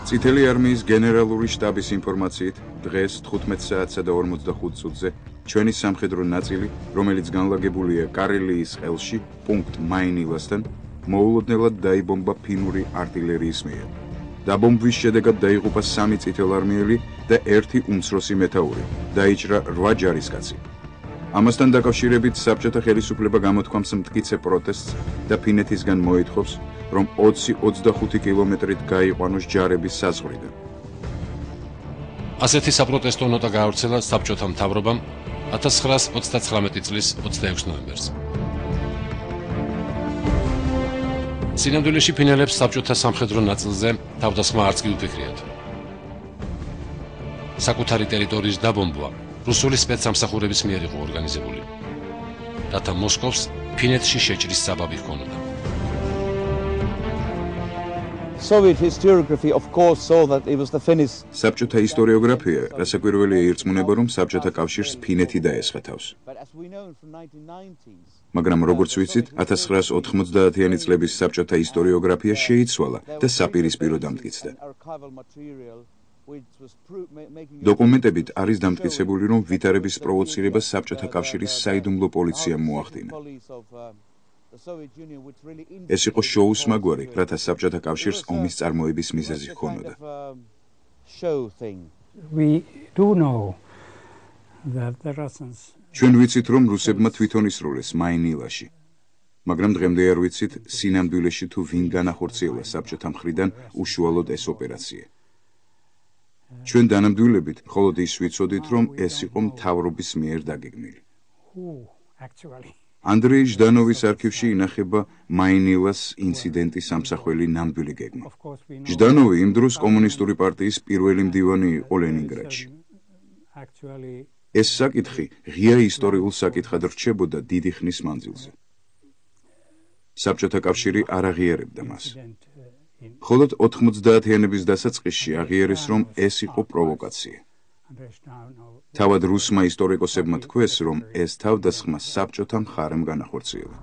წითელი არმიის გენერალური შტაბის ინფორმაციით, დღეს 15 საათსა და 45 წუთზე ჩვენი სამხედრო ნაწილი, რომელიც განლაგებულია კარელიის ყელში, პუნქტ მაინილასთან, მოულოდნელად დაიბომბა ფინური артиლერიის მიერ. დაბომბვის შედეგად დაიღუპა 3 წითელარმიელი და 1 უმცროსი მეთაური, დაიჭრა 8 ჯარისკაცი. ამასთან დაკავშირებით საბჭოთა ხელისუფლება გამოთქვამს მტკიცე პროტესტს და ფინეთისგან მოითხოვს, რომ 20-25 კილომეტრით გაიყვანოს ჯარების საზღვრიდან. ასეთი საპროტესტო ნოტა გაავრცელა საბჭოთა მთავრობამ 1939 წლის 26 ნოემბერს. სინამდვილეში ფინელებს საბჭოთა სამხედრო ნაწილზე თავდასხმა არც კი უფიქრიათ. საკუთარი ტერიტორიის დაბომბვა რუსული სპეცსამსახურების მიერ იყო ორგანიზებული. რათა მოსკოვს ფინეთში შეჭრის საბაბი ჰქონოდა. Soviet historiography of course saw that it was the Finnish. საბჭოთა ისტორიოგრაფია რასაკვირველია ირწმუნება, რომ საბჭოთა კავშირს ფინეთი დაესხა თავს. მაგრამ როგორც ვიცით, 1990-იანი წლების საბჭოთა ისტორიოგრაფია შეიცვალა და საპირისპირო დამტკიცდა. დოკუმენტებით არის დამტკიცებული, რომ ვითარების პროვოცირება საბჭოთა კავშირის საიდუმლო პოლიციამ მოახდინა. ეს იყო შოუს მაგვარი, რათა საბჭოთა კავშირს ომის წარმოების მიზეზი ჰქონოდა. ჩვენ ვიცით, რომ რუსებმა თვითონ ისრულეს მაინილაში. მაგრამ დღემდე არ ვიცით, სინამდვილეში თუ ვინ განახორციელა საბჭოთა მხრიდან უშუალოდ ეს ოპერაცია. ჩვენ დანამდვილებით მხოლოდ ის ვიცოდით, რომ ეს იყო მთავრობის მიერ დაგეგმილი. ანდრეი ჟდანოვის არქივში ინახება მაინილას ინციდენტის სამსახველი ნამდვილი გეგმა. ჟდანოვი იმ დროს კომუნისტური პარტიის პირველი მდივანი იყო ლენინგრადში. ეს საკითხი ღია ისტორიულ საკითხად რჩებოდა დიდი ხნის მანძილზე. საბჭოთა კავშირი არ აღიარებდა მას. მხოლოდ 90-იანების დასაწყისში აღიარეს, რომ ეს იყო პროვოკაცია. თავად რუსმა ისტორიკოსებმა თქვეს, რომ ეს თავდასხმა საბჭოთა მხარემ განახორციელა.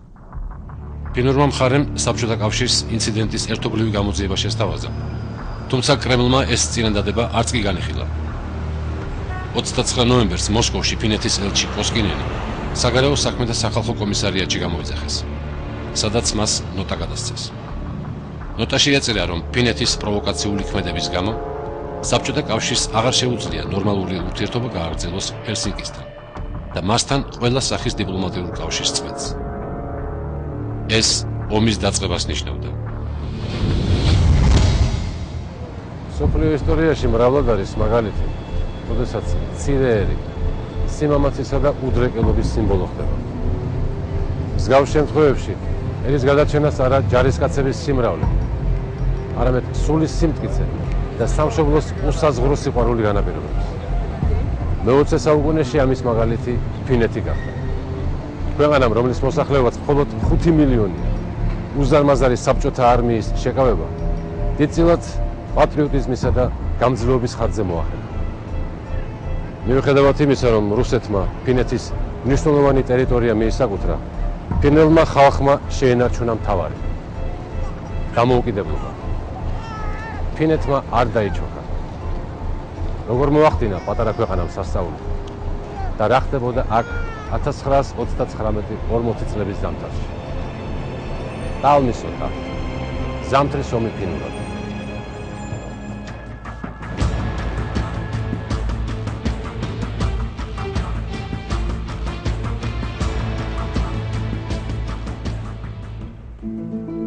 ფინურმა მხარემ საბჭოთა კავშირს ინციდენტის ერთობლივი გამოძიება შესთავაზა. თუმცა კრემლმა ეს წინადადება არც კი განიხილა. 29 ნოემბერს მოსკოვში ფინეთის ელჩი კოსკინენი საგარეო საქმეთა სახალხო კომისარიატში გამოიძახეს, სადაც მას ნოტა გადასცეს. ნოტაში ეწერა, რომ ფინეთის პროვოკაციული ქმედების გამო საბჭოთა კავშირს აღარ შეუძლია ნორმალური ურთიერთობა გააგრძელოს ჰელსინკისთან და მასთან ყველა სახის დიპლომატიურ კავშირს წყვეტს. ეს ომის დაწყებას ნიშნავდა. მსოფლიო ისტორიაში მრავლად არის მაგალითი, როდესაც მცირეერი სიმამაცისა და უდრეკელობის სიმბოლო ხდება. მსგავს შემთხვევებში ერის გადაჩენას არა ჯარისკაცების სიმრავლე, არამედ სულის სიმტკიცე და სამშობლოს უსაზღურო სიყვარული განაპირობებს. მე-20 საუკუნეში ამის მაგალითი ფინეთი გახდა. ქვეყანამ, რომლის მოსახლეობაც მხოლოდ 5 მილიონია, უზარმაზარი საბჭოთა არმიის შეკავება დიდწილად პატრიოტიზმისა და გამძლეობის ხარჯზე მოახერხა. მიუხედავად იმისა, რომ რუსეთმა ფინეთის მნიშვნელოვანი ტერიტორია მიისაკუთრა, ფინელმა ხალხმა შეენარჩუნა მთავარი დამოუკიდებლობა. ფინეთმა არ დაიჩოქა. როგორ მოახდინა პატარა ქვეყანამ სასწაული და რა ხდებოდა აქ 1939-40 წლების ზამთარში. დაალმისოთა ზამთრის ომი ფინურად.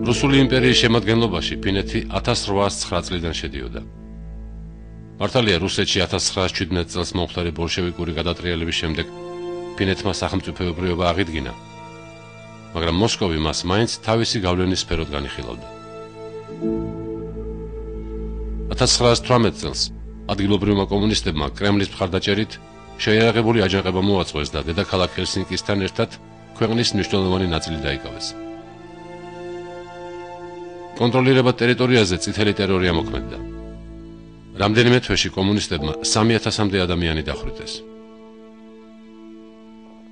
რუსული იმპერიის შემადგენლობაში ფინეთი 1809 წლიდან შედიოდა. მართალია, რუსეთში 1917 წელს მომხდარი ბოლშევიკური გადატრიალების შემდეგ ფინეთმა სახელმწიფოებრიობა აღიდგინა, მაგრამ მოსკოვი მას მაინც თავისი გავლენის სფეროდ განიხილავდა. 1918 წელს ადგილობრივმა კომუნისტებმა კრემლის მხარდაჭერით შეიარაღებული აჯანყება მოაწყვეს და დედაქალაქ ჰელსინკისთან ერთად ქვეყნის მნიშვნელოვანი ნაწილი დაიკავეს. კონტროლირებად ტერიტორიაზე წითელი ტერორი ამოქმედდა. რამდენიმე თვეში კომუნისტებმა 3000-მდე ადამიანი დახვრიტეს.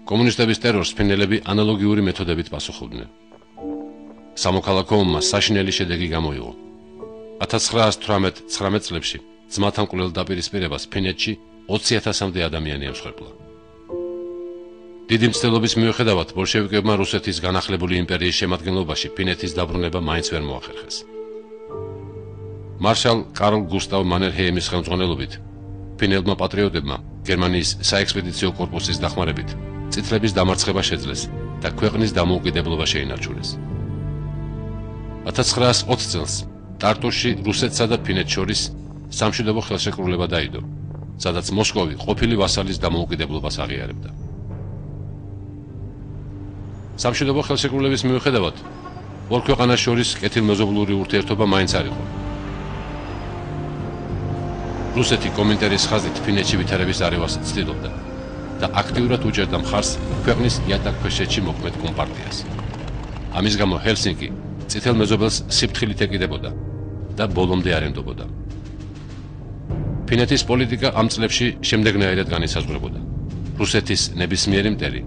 კომუნისტების ტერორს ფინელები ანალოგიური მეთოდებით პასუხობდნენ. სამოქალაქო ომმა საშინელი შედეგი გამოიღო. 1918-19 წლებში ძმათან მკვლელ დაპირისპირებას ფინეთში 20,000-მდე ადამიანი ემსხვერპლა. დიდი მცდელობის მიუხედავად ბოლშევიკებმა რუსეთის განახლებული იმპერიის შემადგენლობაში ფინეთის დაბრუნება მაინც ვერ მოახერხეს. მარშალ კარლ გუსტავ მანერჰეიმის ხელმძღვანელობით ფინელმა პატრიოტებმა გერმანიის საექსპედიციო კორპუსის დახმარებით წითლების დამარცხება შეძლეს და ქვეყნის დამოუკიდებლობა შეინარჩუნეს. 1920 წელს ტარტუში რუსეთსა და ფინეთს შორის სამშვიდობო ხელშეკრულება დაიდო, სადაც მოსკოვი ყოფილი ვასალის დამოუკიდებლობას აღიარებდა. სამშვიდობო ხელშეკრულების მიუხედავად ორ ქვეყანას შორის კეთილმეზობლური ურთიერთობა მაინც არ იყო. რუსეთი კომინტერნის ხაზით ფინეთში ვითარების არევას ცდილობდა და აქტიურად უჭერდა მხარს ქვეყნის იატაკქვეშეთში მოქმედ კომპარტიას. ამის გამო ჰელსინკი წითელ მეზობელს სიფრთხილით ეკიდებოდა და ბოლომდე არ ენდობოდა. ფინეთის პოლიტიკა ამ წლებში შემდეგნაირად განისაზღვრებოდა. რუსეთის ნებისმიერი მტერი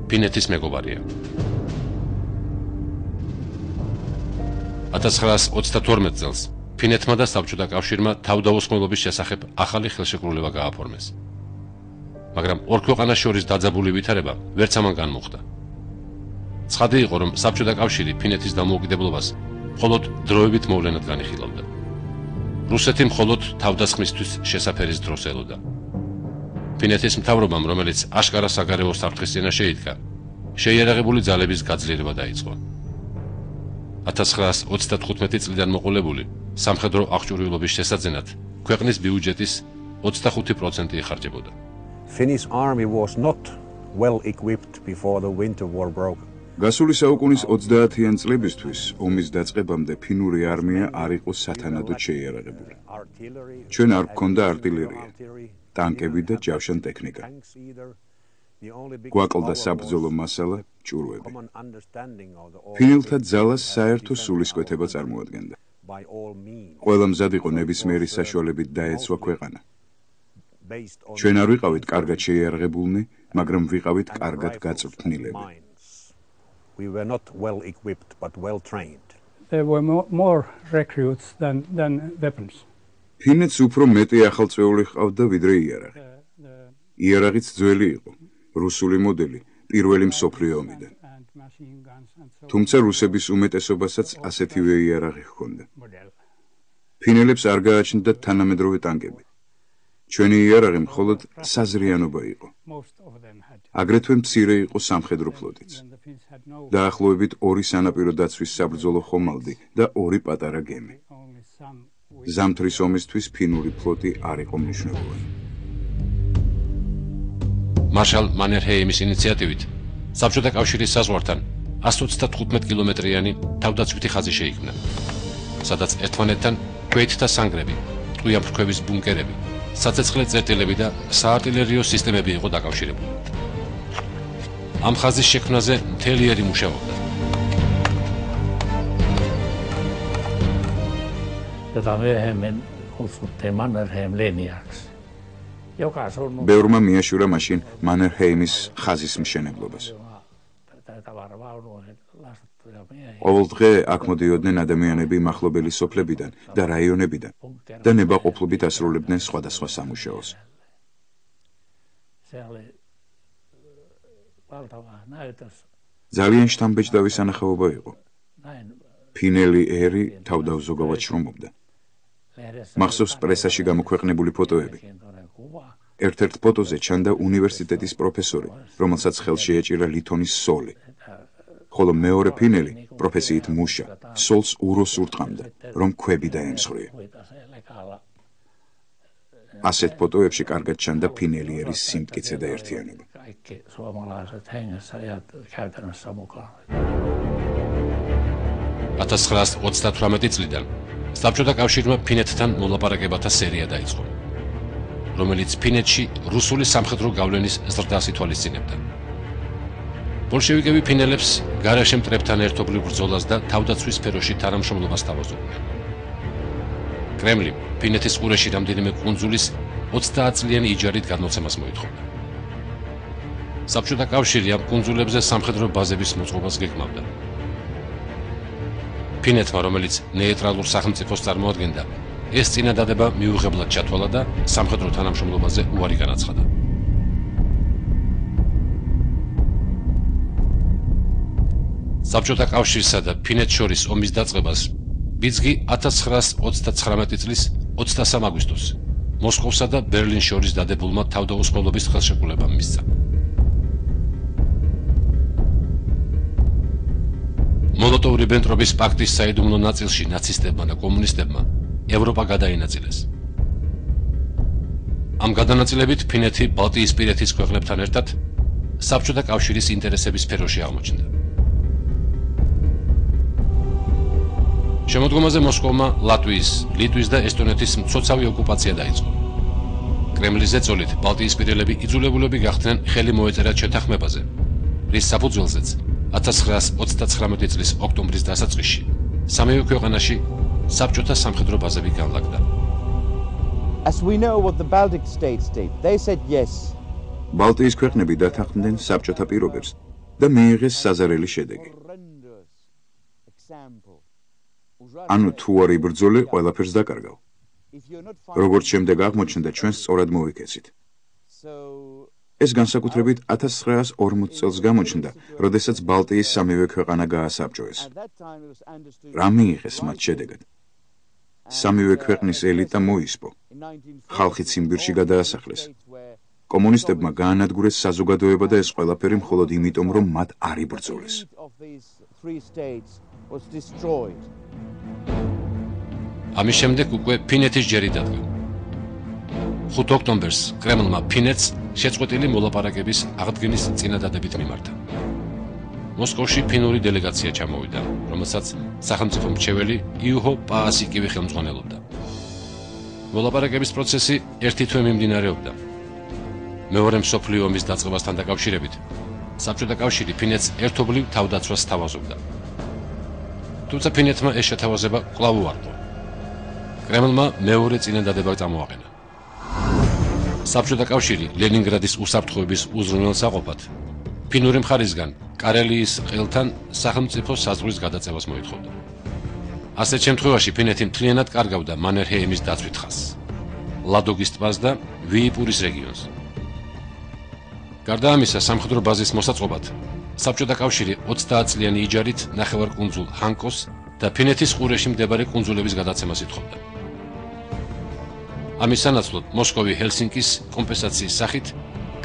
ფინეთის მეგობარია. 1932 წელს ფინეთმა და საბჭოთა კავშირმა თავდაუსხმელობის შესახებ ახალი ხელშეკრულება გააფორმეს. მაგრამ ორ ქვეყანას შორის დაძაბული ვითარება ვერც ამან განმოხდა. ცხადი იყო, რომ საბჭოთა კავშირი ფინეთის დამოუკიდებლობას მხოლოდ დროებით მოვლენად განიხილავდა. რუსეთი მხოლოდ თავდასხმისთვის შესაფერის დროს ელოდა. ფინეთის მთავრობამ, რომელიც აშკარა საგარეო საფრთხის წინაშე იდგა, შეიარაღებული ძალების გაძლიერება დაიწყო. 1935 წლიდან მოყოლებული სამხედრო აღჭურვილობის შესაძენად ქვეყნის ბიუჯეტის 25% იხარჯებოდა. Finnish army was not well equipped before the winter war broke. გასული საუკუნის 30-იან წლებისთვის ომის დაწყებამდე ფინური არმია არ იყო სათანადოდ შეიარაღებული. ჩვენ არ გქონდა артиლერია, ტანკები და ჯავშან ტექნიკა. გვაკლდა საბრძოლო მასალა, ჭურვები. ფინელთა ძალას საერთო სულისკვეთება წარმოადგენდა. ყველა მზად იყო ნებისმიერი საშუალებით დაეცვა ქვეყანა. ჩვენ არ ვიყავით კარგად შეიარაღებულნი, მაგრამ ვიყავით კარგად გაწვრთნილები. We were not well equipped but well trained. There were more recruits than weapons. ფინეთს უფრო მეტი ახალწეული ჰყავდა ვიდრე იარაღი. იარაღიც ძველი იყო, რუსული მოდელი, პირველი მსოფლიო ომიდან. თუმცა რუსების უმეტესობასაც ასეთივე იარაღი ჰქონდა. ფინელებს არ გააჩნდათ თანამედროვე ტანკები. ჩვენი იარაღი მხოლოდ საზრიანობა იყო. აგრეთვე მცირე იყო სამხედრო ფლოტიც. დაახლოებით 2 სანაპირო დაცვის საბრძოლო ხომალდი და 2 პატარა გემი. ზამთრის ომისთვის ფინური ფლოტი არ იყო მნიშვნელოვანი. მარშალ მანერჰეიმის ინიციატივით საბჭოთა კავშირის საზღვართან 135 კილომეტრიანი თავდაცვითი ხაზი შეიქმნა, სადაც ერთმანეთთან ქვეითთა სანგრები, ტყვიამფრქვევის ბუნკერები, საცეცხლე წერტილები და საარტილერიო სისტემები იყო დაკავშირებული. ამ ხაზის შექმნაზე მთელი ერი მუშაობდა. ბევრმა მიაშურა მაშინ მანერჰეიმის ხაზის მშენებლობას. ყოველ დღე აქ მოდიოდნენ ადამიანები მახლობელი სოფლებიდან და რაიონებიდან და ნებაყოფლობით ასრულებდნენ სხვადასხვა სამუშაოს. ძალიან შთამბეჭდავი სანახაობა იყო. ფინელი ერი თავდავზოგავად შრომობდა. მახსოვს პრესაში გამოქვეყნებული ფოტოები. ერთ-ერთ ფოტოზე ჩანდა უნივერსიტეტის პროფესორი, რომელსაც ხელში ეჭირა ლითონის სოლი. ხოლო მეორე ფინელი, პროფესიით მუშა, სოლს უროს ურტყამდა, რომ ქვები დაემსხვრია. ასეთ ფოტოებში კარგად ჩანდა ფინელი ერის სიმტკიცე და ერთიანობა. suomalaiset hengessä ja käytännössä mukaan. 1938 წლიდან საბჭოთა კავშირმა ფინეთთან მოლაპარაკებათა სერია დაიწყო, რომელიც ფინეთში რუსული სამხედრო გავლენის ზრდას ითვალისწინებდა. ბოლშევიკები ფინელებს გარეშე მტრებთან ერთობლივ ბრძოლას და თავდაცვის სფეროში თანამშრომლობას თავაზობდნენ. კრემლი ფინეთის ყურეში რამდენიმე კუნძულის 30 წლიანი იჯარით გადმოცემას მოითხოვდა. საბჭოთა კავშირი ამ კუნძულებზე სამხედრო ბაზების მოწყობას გეგმავდა. ფინეთმა, რომელიც ნეიტრალურ სახელმწიფოს წარმოადგენდა, ეს წინადადება მიუღებლად ჩათვალა და სამხედრო თანამშრომლობაზე უარი განაცხადა. საბჭოთა კავშირსა და ფინეთს შორის ომის დაწყებას ბიძგი 1939 წლის 23 აგვისტოს მოსკოვსა და ბერლინს შორის დადებულმა თავდაუსხმელობის ხელშეკრულებამ მისცა. მოლოტოვ-რიბენტროპის პაქტის საიდუმლო ნაწილში ნაცისტებმა და კომუნისტებმა ევროპა გადაინაწილეს. ამ გადანაწილებით ფინეთი ბალტიისპირეთის ქვეყნებთან ერთად საბჭოთა კავშირის ინტერესების სფეროში აღმოჩნდა. შემოდგომაზე მოსკოვმა ლატვიის, ლიტვის და ესტონეთის მცოცავი ოკუპაცია დაიწყო. კრემლის ზეწოლით ბალტიისპირელები იძულებულები გახდნენ ხელი მოეწერათ შეთანხმებაზე, რის საფუძველზეც 1939 წლის ოქტომბრის დასაწყისში სამივე ქვეყანაში საბჭოთა სამხედრო ბაზები განლაგდა. As we know what the Baltic states did, they said yes. ბალტიის ქვეყნები დათანხმდნენ საბჭოთა პირობებს და მიიღეს საზარელი შედეგი. ანუ თუ არ იბრძოლე, ყველაფერს დაკარგავ. როგორც შემდეგ აღმოჩნდა, ჩვენ სწორად მოვიქეცით. ეს განსაკუთრებით 1940 წელს გამოჩნდა, როდესაც ბალტიის სამივე ქვეყანა გაასაბჭოეს. რა მიიღეს მათ შედეგად? სამივე ქვეყნის ელიტა მოისპო. ხალხი ციმბირში გადაასახლეს. კომუნისტებმა გაანადგურეს საზოგადოება და ეს ყველაფერი მხოლოდ იმიტომ, რომ მათ არ იბრძოლეს. ამის შემდეგ უკვე ფინეთის ჯერი დადგა. 5 ოქტომბერს კრემლმა ფინეთს შეწყვეტილი მოლაპარაკების აღდგენის წინადადებით მიმართა. მოსკოვში ფინური დელეგაცია ჩამოვიდა, რომელსაც სახელმწიფო მრჩეველი იუჰო პაასიკივი ხელმძღვანელობდა. მოლაპარაკების პროცესი ერთი თვე მიმდინარეობდა. მეორე მსოფლიო ომის დაწყებასთან დაკავშირებით საბჭოთა კავშირი ფინეთს ერთობლივ თავდაცვას სთავაზობდა. თუმცა ფინეთმა ეს შეთავაზება კვლავ უარყო. კრემლმა მეორე წინადადება წამოაყენა. საბჭოთა კავშირი ლენინგრადის უსაფრთხოების უზრუნველსაყოფად ფინური მხარისგან კარელიის ყელთან სახელმწიფო საზღვრის გადაწევას მოითხოვდა. ასეთ შემთხვევაში ფინეთი მთლიანად კარგავდა მანერჰეიმის დაცვით ხაზს, ლადოგის ტბას და ვიიპურის რეგიონს. გარდა ამისა, სამხედრო ბაზის მოსაწყობად საბჭოთა კავშირი 30 წლიანი იჯარით ნახევარკუნძულ ჰანკოს და ფინეთის ყურეში მდებარე კუნძულების გადაცემას ითხოვდა. ამის სანაცვლოდ მოსკოვი ჰელსინკის კომპენსაციის სახით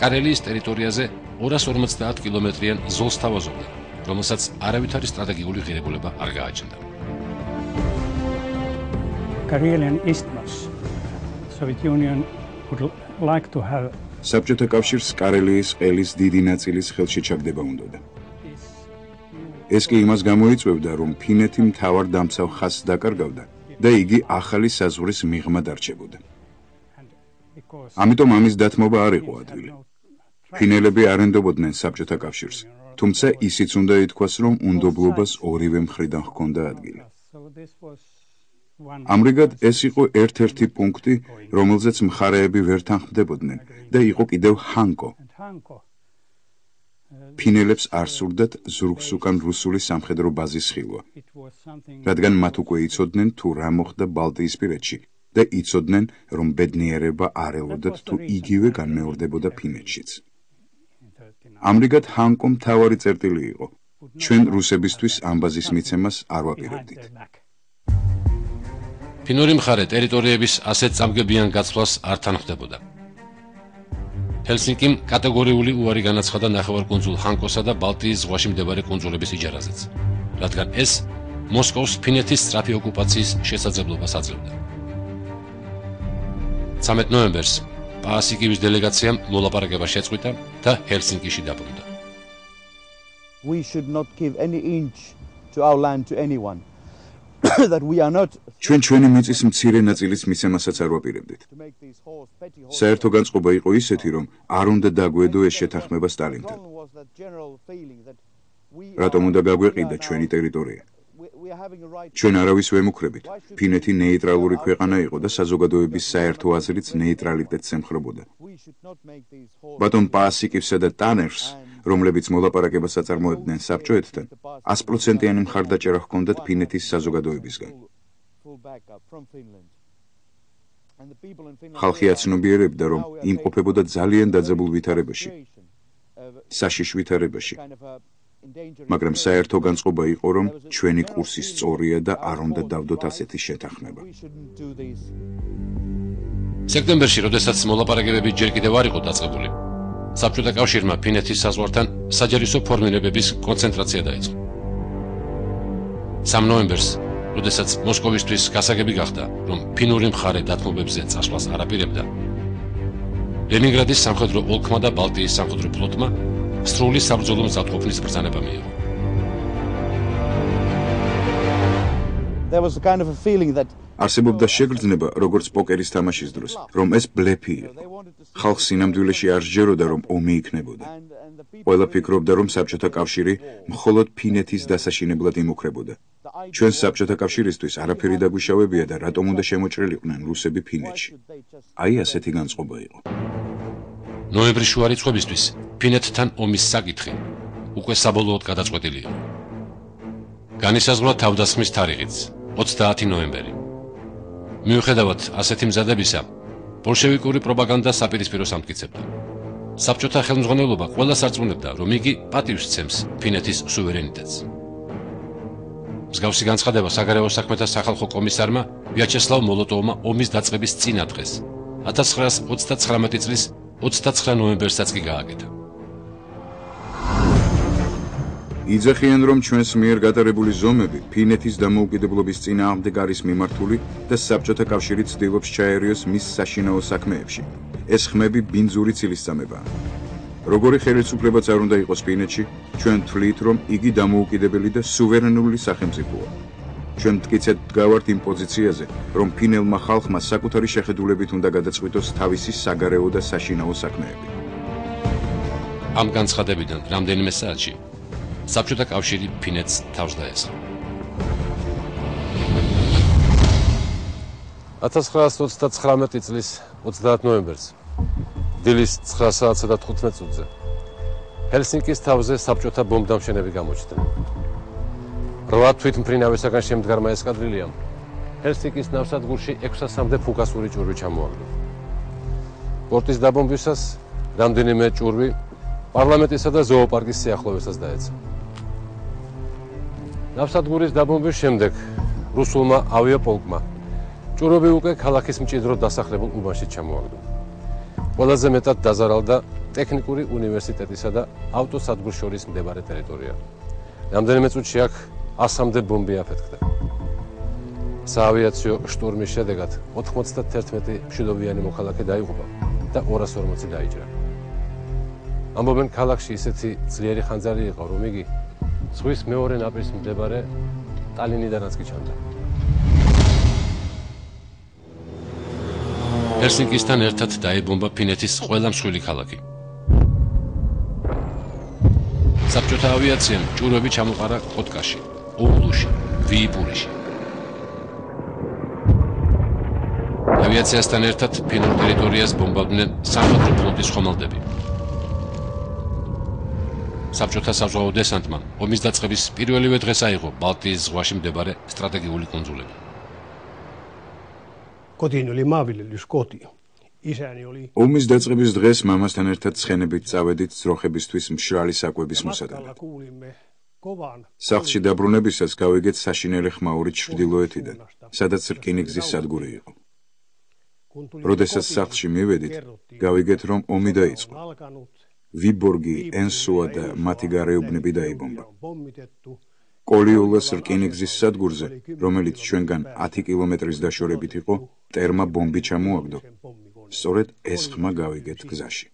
კარელიის ტერიტორიაზე 250 კილომეტრიან ზოლს თავაზობდა, რომელსაც არავითარი სტრატეგიული ღირებულება არ გააჩნდა. Karelian Isthmus. Soviet Union would like to have საბჭოთა კავშირს კარელიის ყელის დიდი ნაწილის ხელში ჩაგდება უნდოდა. ეს კი იმას გამოიწვევდა, რომ ფინეთი მთავარ დამცავ ხაზს დაკარგავდა და იგი ახალი საზღვრის მიღმა დარჩებოდა. ამიტომ ამის დათმობა არ იყო ადვილი. ფინელები არ ენდობოდნენ საბჭოთა კავშირს, თუმცა ისიც უნდა ითქვას, რომ უნდობლობას ორივე მხრიდან ჰქონდა ადგილი. ამრიგად ეს იყო ერთ-ერთი პუნქტი, რომელზეც მხარეები ვერ თანხმდებოდნენ და იყო კიდევ ჰანკო. ფინელებს არ სურდათ ზურგს უკან რუსული სამხედრო ბაზის ხილვა, რადგან მათ უკვე იცოდნენ თუ რა მოხდა ბალტიისპირეთში და იცოდნენ, რომ ბედნიერება არ ელოდათ თუ იგივე განმეორდებოდა ფინეთშიც. ამრიგად ჰანკო მთავარი წერტილი იყო. ჩვენ რუსებისთვის ამ ბაზის მიცემას არ ვაპირებდით. ფინური მხარე ტერიტორიების ასეთ წამგებიან გაცვლას არ თანხმდებოდა. ჰელსინკიმ კატეგორიული უარი განაცხადა ნახევარკუნძულ ჰანკოსა და ბალტიის ზღვაში მდებარე კუნძულების იჯარაზეც, რადგან ეს მოსკოვს ფინეთის სწრაფი ოკუპაციის შესაძლებლობას აძლევდა. 13 ნოემბერს პაასიკივის დელეგაციამ მოლაპარაკება შეწყვიტა და ჰელსინკიში დაბრუნდა. We should not give any inch to our land to anyone. That we are not ჩვენი მიწის მცირე ნაწილის მიცემასაც არ ვაპირებდით. საერთო განწყობა იყო ისეთი, რომ არ უნდა დაგვედო ეს შეთანხმება სტალინთან. რატომ უნდა გაგვეყიდა ჩვენი ტერიტორია? ჩვენ არავის ვემუქრებით, ფინეთი ნეიტრალური ქვეყანა იყო და საზოგადოების საერთო აზრიც ნეიტრალიტეტს ემხრობოდა. ბატონ პაასიკივსა და ტანერს, რომლებიც მოლაპარაკებას აწარმოებდნენ საბჭოეთთან, 100%-იანი მხარდაჭერა ჰქონდათ ფინეთის საზოგადოებისგან. ხალხი აცნობიერებდა, რომ იმყოფებოდა ძალიან დაძაბულ ვითარებაში, საშიშ ვითარებაში, მაგრამ საერთო განწყობა იყო, რომ ჩვენი კურსი სწორია და არ უნდა დავდოთ ასეთი შეთანხმება. სექტემბერში, როდესაც მოლაპარაკებები ჯერ კიდევ არ იყო დაწყებული, საბჭოთა კავშირმა ფინეთის საზღვართან საჯარისო ფორმირებების კონცენტრაცია დაიწყო. 3 ნოემბერს, როდესაც მოსკოვისთვის გასაგები გახდა, რომ ფინური მხარე დათმობებზე წასვლას არ აპირებდა, ლენინგრადის სამხედრო ოლქმა და ბალტიის სამხედრო ფლოტმა სრული საბრძოლო მზადყოფნის ბრძანება მიიღო. There was a kind of a feeling that არსებობდა შეგრძნება, როგორც პოკერის თამაშის დროს, რომ ეს ბლეფი იყო. ხალხს სინამდვილეში არ სჯეროდა, რომ ომი იქნებოდა. ყველა ფიქრობდა, რომ საბჭოთა კავშირი მხოლოდ ფინეთის დასაშინებლად იმუქრებოდა. ჩვენ საბჭოთა კავშირისთვის არაფერი დაგვიშავებია და რატომ უნდა შემოჭრილიყვნენ რუსები ფინეთში. აი ასეთი განწყობა იყო. ნოემბრის შუა რიცხვებისთვის ფინეთთან ომის საკითხი უკვე საბოლოოდ გადაწყვეტილი იყო. განისაზღვრა თავდასხმის თარიღიც 30 ნოემბერი. მიუხედავად ასეთი მზადებისა, ბოლშევიკური პროპაგანდა საპირისპიროს ამტკიცებდა. საბჭოთა ხელმძღვანელობა ყველას არწმუნებდა, რომ იგი პატივს სცემს ფინეთის სუვერენიტეტს. მსგავსი განცხადება საგარეო საქმეთა სახალხო კომისარმა ვიაჩესლავ მოლოტოვმა ომის დაწყების წინა დღეს, 1939 წლის 29 ნოემბერსაც კი გააკეთა. იძახიან, რომ ჩვენს მიერ გატარებული ზომები ფინეთის დამოუკიდებლობის წინააღმდეგ არის მიმართული და საბჭოთა კავშირი ცდილობს ჩაერიოს მის საშინაო საქმეებში. ეს ხმები ბინძური ცილისწამებაა. როგორი ხელისუფლებაც არ უნდა იყოს ფინეთში, ჩვენ ვთვლით, რომ იგი დამოუკიდებელი და სუვერენული სახელმწიფოა. ჩვენ მტკიცედ დგავართ იმ პოზიციაზე, რომ ფინელმა ხალხმა საკუთარი შეხედულებით უნდა გადაწყვიტოს თავისი საგარეო და საშინაო საქმეები. ამ განცხადებიდან რამდენიმე საათში საბჭოთა კავშირი ფინეთს თავს დაესხა. 1939 წლის 30 ნოემბერს დილის 9 საათსა და 15 წუთზე ჰელსინკის თავზე საბჭოთა ბომბდამშენები გამოჩნდნენ. 8 თვითმფრინავისაგან შემდგარმა ესკადრილიამ ჰელსინკის ნავსადგურში 600-მდე ფუგასური ჭურვი ჩამოაგდო. პორტის დაბომბვისას რამდენიმე ჭურვი პარლამენტისა და ზოოპარკის სიახლოვესაც დაეცა. ნავსადგურის დაბომბვის შემდეგ რუსულმა ავიაპოლკმა ჭურვები უკვე ქალაქის მჭიდროდ დასახლებულ უბანში ჩამოაგდო. ყველაზე მეტად დაზარალდა ტექნიკური უნივერსიტეტისა და ავტოსადგურს შორის მდებარე ტერიტორია. რამდენიმე წუთში აქ 100-მდე ბომბი აფეთქდა. საავიაციო შტურმის შედეგად 91 მშვიდობიანი მოქალაქე დაიღუპა და 240 დაიჭრა. ამბობენ, ქალაქში ისეთი ძლიერი ხანძარი იყო, რომ იგი ზღვის მეორე ნაპირს მდებარე ტალინიდანაც კი ჩანდა. ჰელსინკისთან ერთად დაებომბა ფინეთის ყველა მსხვილი ქალაქი. საბჭოთა ავიაციამ ჭურვები ჩამოყარა კოტკაში, ოულუში, ვიიპურიში. ავიაციასთან ერთად ფინურ ტერიტორიას ბომბავდნენ სამხედრო ფლოტის ხომალდები. საბჭოთა საზღვაო დესანტმა ომის დაწყების პირველივე დღეს აიღო ბალტიის ზღვაში მდებარე სტრატეგიული კუნძულები. ომის დაწყების დღეს მამასთან ერთად ცხენებით წავედით ძროხებისთვის მშრალი საკვების მოსადანად. სახლში დაბრუნებისას გავიგეთ საშინელი ხმაური ჩრდილოეთიდან, სადაც რკინიგზის სადგური იყო. როდესაც სახლში მივედით, გავიგეთ, რომ ომი დაიწყო. ვიბორგი, ენსუა და მათი გარეუბნები დაიბომბა. კოლიულას რკინიგზის სადგურზე, რომელიც ჩვენგან 10 კილომეტრის დაშორებით იყო, ტერმა ბომბი ჩამოაგდო. სწორედ ეს ხმა გავიგეთ გზაში.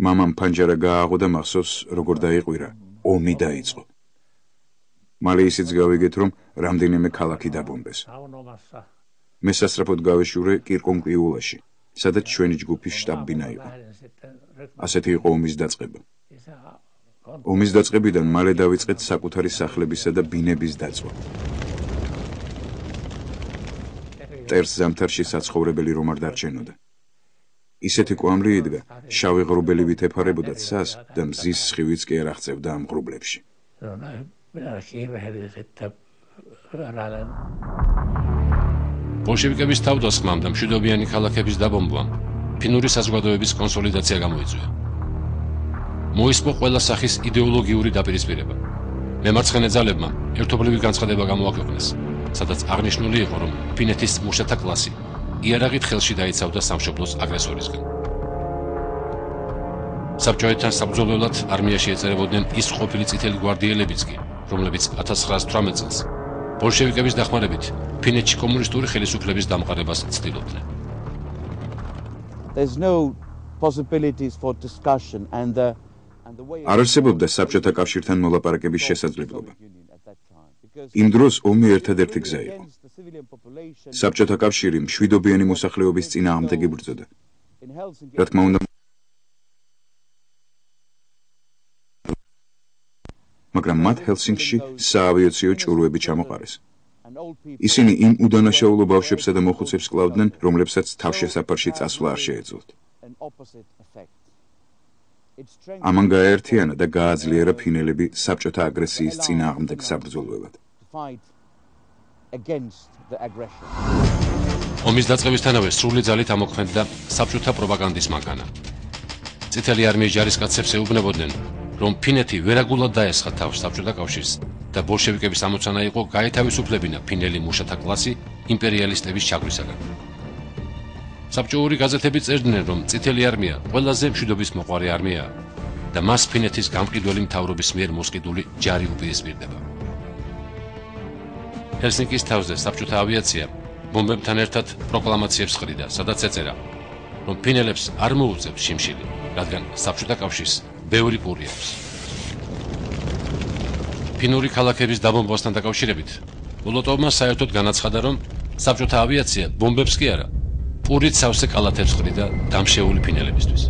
მამამ ფანჯარა გააღო და მახსოვს, როგორ დაიყვირა, ომი დაიწყო. მალე ისიც გავიგეთ, რომ რამდენიმე ქალაქი დაბომბეს. მე სასწრაფოდ გავეშურე კირკონკლიულაში, სადაც ჩვენი ჯგუფის შტაბ-ბინა იყო. ასეთი იყო ომის დაწყება. ომის დაწყებიდან მალე დავიწყეთ საკუთარი სახლებისა და ბინების დაწვა. მტერს ზამთარში საცხოვრებელი რომ არ დარჩენოდა. ისეთი კვამლი იდგა, შავი ღრუბელივით ეფარებოდა ცას და მზის სხივიც კი არ აღწევდა ამ ღრუბლებში. ბოლშევიკების თავდასხმამ და მშვიდობიანი ქალაქების დაბომბვამ ფინური საზოგადოების კონსოლიდაცია გამოიწვია. მოისპო ყველა სახის იდეოლოგიური დაპირისპირება. მემარცხენე ძალებმა ერთობლივი განცხადება გამოაქვეყნეს, სადაც აღნიშნული იყო, რომ ფინეთის მუშათა კლასი იარაღით ხელში დაიცავდა სამშობლოს აგრესორისგან. საბჭოებთან საბრძოლველად არმიაში ეწერებოდნენ ის ყოფილი წითელი გვარდიელებიც კი, რომლებიც 1918 წელს ბოლშევიკების დახმარებით ფინეთში კომუნისტური ხელისუფლების დამყარებას ცდილობდნენ. There's no possibilities for discussion and the way არ არსებობდა საბჭოთა კავშირთან მოლაპარაკების შესაძლებლობა. იმ დროს ომი ერთადერთი გზა იყო. საბჭოთა კავშირი მშვიდობიანი მოსახლეობის წინააღმდეგ იბრძოდა. რა თქმა უნდა, მაგრამ მათ ჰელსინკში საავიაციო ჭურვები ჩამოყარეს. ისინი იმ უდანაშაულო ბავშვებსა და მოხუცებს კლავდნენ, რომლებსაც თავშესაფარში წასვლა არ შეეძლოთ. ამან გააერთიანა და გააძლიერა ფინელები საბჭოთა აგრესიის წინააღმდეგ საბრძოლველად. ომის დაწყებისთანავე სრული ძალით ამოქმედდა საბჭოთა პროპაგანდის მანქანა. წითელი არმიის ჯარისკაცებს ეუბნებოდნენ, რომ ფინეთი ვერაგულად დაესხა თავს საბჭოთა კავშირს და ბოლშევიკების ამოცანა იყო გაეთავისუფლებინა ფინელი მუშათა კლასი იმპერიალისტების ჩაგვისაგან. საბჭოური გაზეთები წერდნენ, რომ წითელი არმია ყველაზე მშვიდობის მოყვარე არმიაა და მას ფინეთის გამყიდველი მთავრობის მიერ მოსყიდული ჯარი უპირისპირდება. ჰელსინკის თავზე საბჭოთა ავიაცია ბომბებთან ერთად პროკლამაციებს ხდიდა, სადაც ეწერა, რომ ფინელებს არ მოუწევს შიმშილი, რადგან საბჭოთა კავშირს ბევრი პური აქვს. ფინური ქალაქების დაბომბვასთან დაკავშირებით მოლოტოვმა საერთოდ განაცხადა, რომ საბჭოთა ავიაცია ბომბებს კი არა, პურით სავსე კალათებს ხდიდა დამშეული ფინელებისთვის.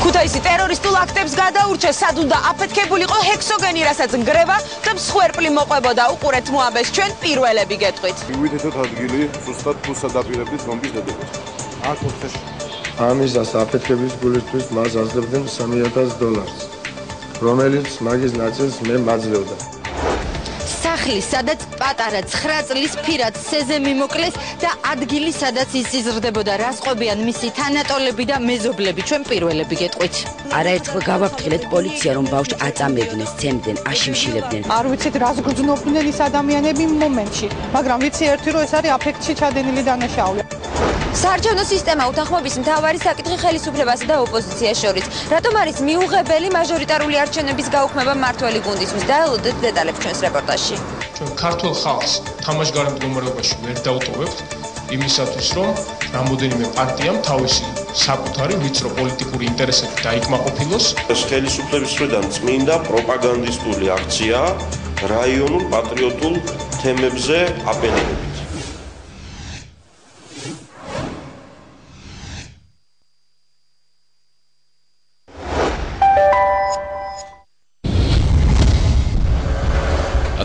ქუთაისი ტერორისტულ აქტებს გადაურჩეს, სად უნდა აფეთქებულიყო ჰექსოგენი, რასაც ნგრევა და მსხვერპლი მოყვებოდა. უყურეთ მოამბეს ჩვენ პირველები გეტყვით. მივითითოთ ადგილი ზუსტად თუ სადაპირებდით რომბის დადებაზე. ამისას აფეთქების გულისთვის მას აძლევდნენ $3000, რომელიც მაგის ნაწილს მე მაძლევდა. სახლი, სადაც პატარა 9 წლის ფირად სეზე მიმოკლეს და ადგილი, სადაც ის იზრდებოდა, რასყობიან მისი თანატოლები და მეზობლები, ჩვენ პირველები გეტყვით. არაერთხელ გავაფრთხილეთ პოლიცია, რომ ბავშვს აწამებდნენ, სცემდნენ, აშიმშილებდნენ. არ ვიცით, რას გრძნობდნენ ის ადამიანები მომენტში, მაგრამ ვიცი ერთი, რომ ეს არის აფექტში ჩადენილი დანაშაული. საარჩევნო სისტემა უთანხმობის მთავარი საკითხი ხელისუფლებასა და ოპოზიციას შორის. რატომ არის მიუღებელი მაჟორიტარული არჩევნების გაუქმება მმართველი გუნდისთვის? დაელოდეთ დეტალებს ჩვენს რეპორტაჟში. ჩვენ ქართულ ხალხს თამაშგარე მდგომარეობაში ვერ დავტოვებთ იმისათვის, რომ რამოდენიმე პარტიამ თავისი საკუთარი ვიწრო პოლიტიკური ინტერესები დაიკმაყოფილოს. ეს ხელისუფლების მხრიდან წმინდა პროპაგანდისტული აქცია რაიონულ პატრიოტულ თემებზე აპელირებით.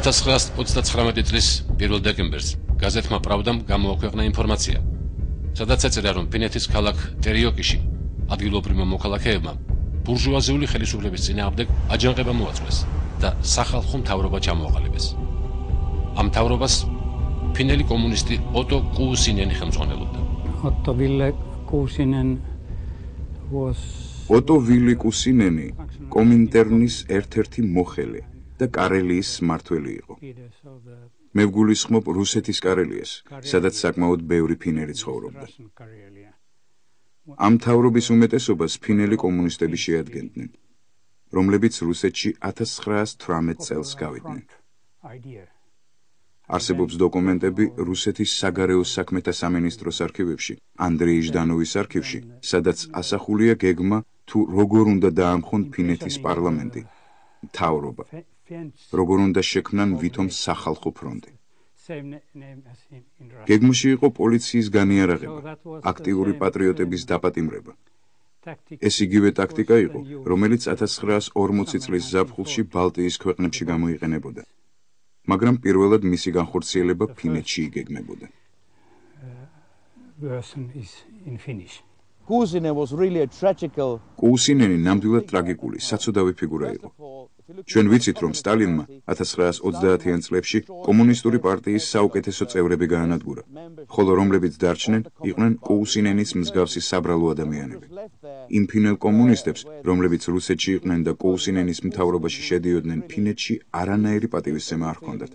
$1929 წლის 1 დეკემბერს გაზეთმა პრავდამ გამოაქვეყნა ინფორმაცია, სადაც ეწერა, რომ ფინეთის ქალაქ ტერიოკიში ადგილობრივმა მოქალაქეებმა ბურჟუაზიული ხელისუფლების წინააღმდეგ აჯანყება მოაწყვეს და სახალხო მთავრობა ჩამოაყალიბეს. ამ მთავრობას ფინელი კომუნისტი ოტო კუუსინენი ხელმძღვანელობდა. Otto Ville Kuusinen ოტო ვილი კუსინენი კომინტერნის ერთ-ერთი მოხელე და კარელიის მმართველი იყო. მე ვგულისხმობ რუსეთის კარელიას, სადაც საკმაოდ ბევრი ფინელი ცხოვრობდა. ამ მთავრობის უმეტესობას ფინელი კომუნისტები შეადგენდნენ, რომლებიც რუსეთში 1918 წელს გავიდნენ. არსებობს დოკუმენტები რუსეთის საგარეო საქმეთა სამინისტროს არქივებში, ანდრეი ჟდანოვის არქივში, სადაც ასახულია გეგმა თუ როგორ უნდა დაამხონ ფინეთის პარლამენტი, მთავრობა, როგორ უნდა შექმნან ვითომ სახალხო ფრონტი. გეგმაში იყო პოლიციის განიარაღება, აქტიური პატრიოტების დაპატიმრება. ეს იგივე ტაქტიკა იყო, რომელიც 1940 წლის ზაფხულში ბალტიის ქვეყნებში გამოიყენებოდა. მაგრამ პირველად მისი განხორციელება ფინეთში იგეგმებოდა. კუსინენი ნამდვილად ტრაგიკული, საცოდავი ფიგურა იყო. ჩვენ ვიცით, რომ სტალინმა 1930-იან წლებში კომუნისტური პარტიის საუკეთესო წევრები გაანადგურა, ხოლო რომლებიც დარჩნენ, იყვნენ კუსინენის მსგავსი საბრალო ადამიანები. იმ ფინელ კომუნისტებს, რომლებიც რუსეთში იყვნენ და კუსინენის მთავრობაში შედიოდნენ, ფინეთში არანაირი პატივისცემა არ ჰქონდათ.